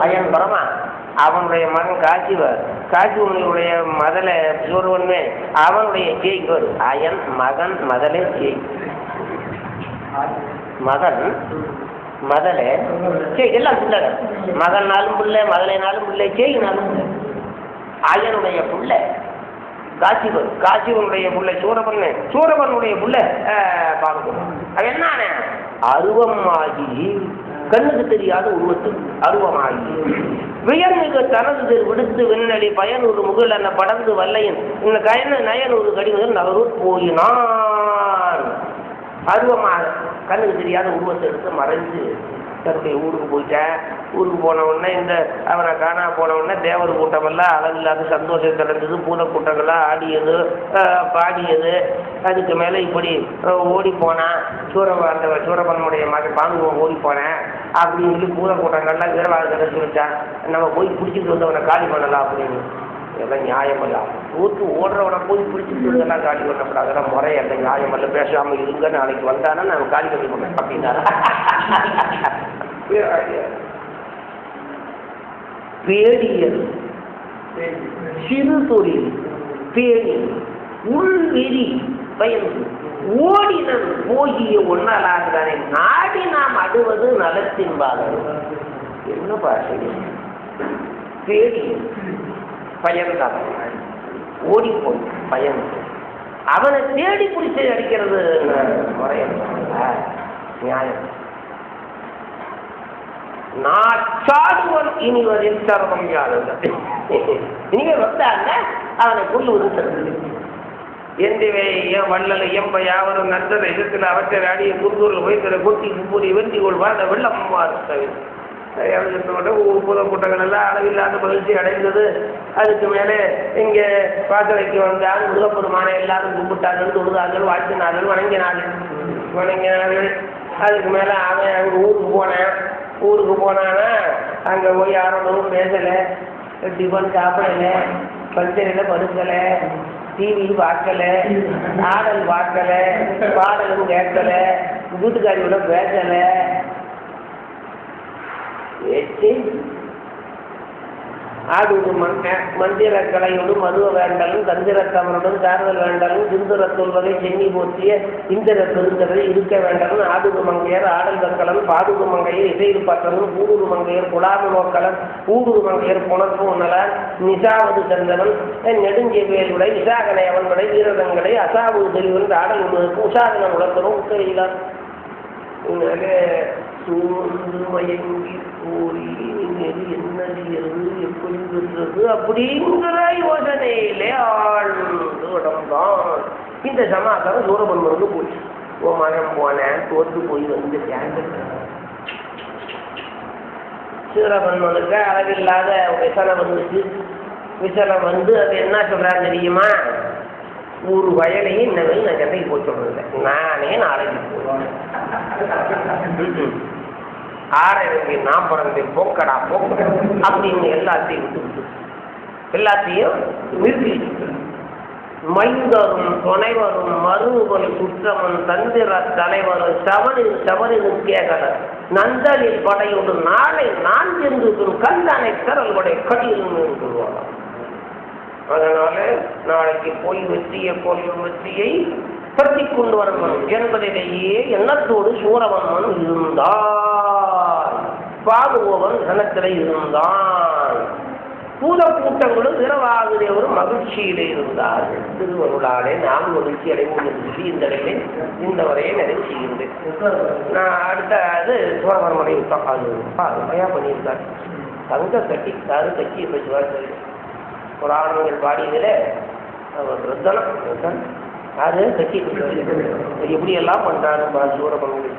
அயன் பரமா, அவனுடைய மகன் காசிவர், காசிவனுடைய மதலை சூரவன்மே, அவனுடைய ஜெய் வரும். அயன் மகன் மதலை ஜெய். மகன் மதலை ஜெய் எல்லாம் பிள்ளை. மகனாலும் பிள்ளை, மதலைனாலும் பிள்ளை, ஜெயினாலும் பிள்ளை. அயனுடைய பிள்ளை காசிவர், காசிவனுடைய பிள்ளை சூரவன், சூரவனுடைய பிள்ளை பார்க்கணும். அது என்ன? அருவமாகி, கண்ணுக்கு தெரியாத உருவத்துக்கு அருவமாகி வியர்மிகு தனது விடுத்து விண்ணலி பயனூறு முகல் என படர்ந்து வல்லையன் இந்த கயன நயனூறு கடிதல் நகரூர் போயினான். அருவமாக கண்ணுக்கு தெரியாத உருவத்தை எடுத்து மறைஞ்சு தன்னுடைய ஊருக்கு போயிட்டேன். ஊருக்கு போன உடனே இந்த அவனை காணா போன உடனே தேவர் கூட்டமெல்லாம் அளவில்லாத சந்தோஷம் கிடந்தது. பூத கூட்டங்கள்லாம் ஆடியது பாடியது. அதுக்கு மேலே இப்படி ஓடி போனான். அந்த சூரபன்னுடைய மகன் பானுவன் ஓடி போனேன் அப்படின்னு சொல்லி பூத கூட்டங்கள்லாம் வீரவாதத்தை சொல்லிட்டான். நம்ம போய் பிடிச்சிட்டு வந்து அவனை காலி பண்ணலாம் அப்படின்னு. இதெல்லாம் நியாயமல்ல. ஊத்து ஓடுறவனை போய் பிடிச்சிட்டு வந்தெல்லாம் காலி பண்ணப்படாது. அதெல்லாம் முறையல்ல, நியாயமல்ல. பேசாமல் இருங்க, நாளைக்கு வந்தானா நான் காலி பண்ணி போனேன் அப்படின்னாரா? பேடியல் சிறு தொழில் பேடி உள்வெறி பயந்து ஓடினன் போகிய ஒன்னாலாகிறானே நாடி நாம் அடுவது நலத்தின் பாதம். என்ன பாஷை? பேடி பயன்தான், ஓடிப்போய் பயந்து அவனை தேடி பிடிச்சி அடிக்கிறது முறையல்ல, நியாயம். நாச்சாடுவன் இனிவரில் சர்வம் யாருங்க. நீங்க வந்தாங்க அவனை கொள்ளுவது தருது. எந்திவே வள்ளல எம்ப யாவரும் நன்றரை இடத்தில் அவற்றை ஆடிய குருதூரில் வைத்திர கொட்டி கூறி வெற்றி கொள்வார். அந்த வெள்ளம் புத கூட்டங்கள் எல்லாம் அளவில்லாத மகிழ்ச்சி அடைந்தது. அதுக்கு மேலே இங்கே பாசறைக்கு வந்தால் முருகப்பெருமானை எல்லாரும் கும்பிட்டார்கள், தொழுதார்கள், வாழ்த்தினார்கள், வணங்கினார்கள். அதுக்கு மேலே அவன் அவங்க ஊருக்கு போனேன். ஊருக்கு போனானா அங்கே போய் யாரோடவும் பேசலை, டிஃபன் சாப்பிடலை, பஞ்சரையில் படுக்கலை, டிவி பார்க்கலை, ஆடல் பார்க்கலை, பாடலும் கேட்கலை, வீட்டுக்காரியோட பேசலை. ஆடுவது மந்திர கலையோடு மதுவ வேண்டலும் தந்திரத்தவனுடன் சார்தல் வேண்டலும் சிந்துரத்தொல் வகை சென்னி போற்றிய இந்திர பெருந்தரை இருக்க வேண்டலும் ஆடுது மங்கையர் ஆடல் தக்கலன் பாடுது மங்கையர் இசையில் பற்றலும் கூடுது மங்கையர் குடாது நோக்கலன் ஊடுது மங்கையர் புணர்வு உணலான் நிசாவது சென்றவன் நெடுஞ்செவ்வேலுடை விசாகனை அவன்களை வீரதங்களை அசாவது தெளிவன் ஆடல் உணர்வு உஷாதனம் உலர்த்தரும் உத்தரையிலார். சூழ்ந்து மயங்கி கூறி என்னது எப்படி பெறுறது அப்படிங்கிற யோசனையிலே ஆழ்ந்து உடம்தான் இந்த சமாச்சாரம் சூரபன்மனுக்கு போச்சு. ஓ மகன் போனேன் தோற்று போய் வந்து சூரபன்மனுக்கு அளவில்லாத விசனம் வந்துச்சு. விசனம் வந்து அது என்ன சொல்றாரு தெரியுமா? ஒரு வயலையும் இன்னவரை நான் சண்டைக்கு போய் சொல்றதில்லை, நானே நாளைக்கு போவேன். ஆரம்பி நான் பிறந்தேன் போக்கடா போக்கடா அப்படின்னு எல்லாத்தையும் நிறுத்தி மைந்தரும் துணைவரும் மருவன் சுற்றமன் தந்திர தலைவரும் சவரின் கேகலர் நந்தனில் படையோடு நாளை நான் சென்று கல்லானை திறல்கொடை கடியும் சொல்லுவாங்க. அதனால நாளைக்கு போய் வெற்றியை பற்றி கொண்டு வரணும் என்பதிலேயே எண்ணத்தோடு சூரவன்மன் இருந்தான். பாதுகோவன் கணத்தில் இருந்தான். பூதக்கூட்டங்களும் இரவாகுதேவரும் மகிழ்ச்சியிலே இருந்தார்கள். திருவருளாலே நாம் மகிழ்ச்சி அடைவோம் என்று இந்த இடையிலே இந்த வரையை நிறைவு செய்கின்றேன். நான் அடுத்த சூரவன்மனை அது அருமையா பண்ணியிருக்கார். தங்க கட்டி யாரு கட்சியை பேசுவார் சரி புராணங்கள் பாடியதில் அவர் ரத்தனம் அது கட்சி எப்படி எல்லாம் பண்றாருப்பா சூரபன்மன்.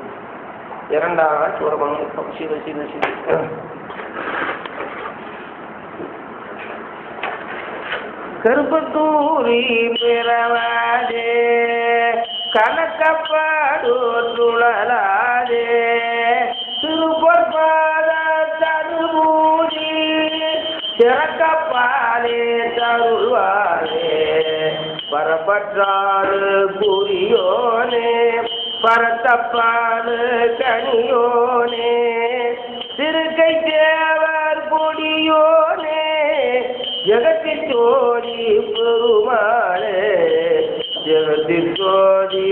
இரண்டாம் நாள் சூரபன்மன் சிவ கருப்பத்தூரி பிறவாதே கணக்கப்பாடு துழலாதே திருப்பற்பாத தருபூரி சிறக்கப்பாலே தருவாரே பரப்பற்றாறு புரியோனே பரத்தப்பாடு கனியோனே திருக்கை தேவர் கொடியோனே ஜெகத்தின் ஜோதி பெருமாளே ஜெகத்தின் ஜோதி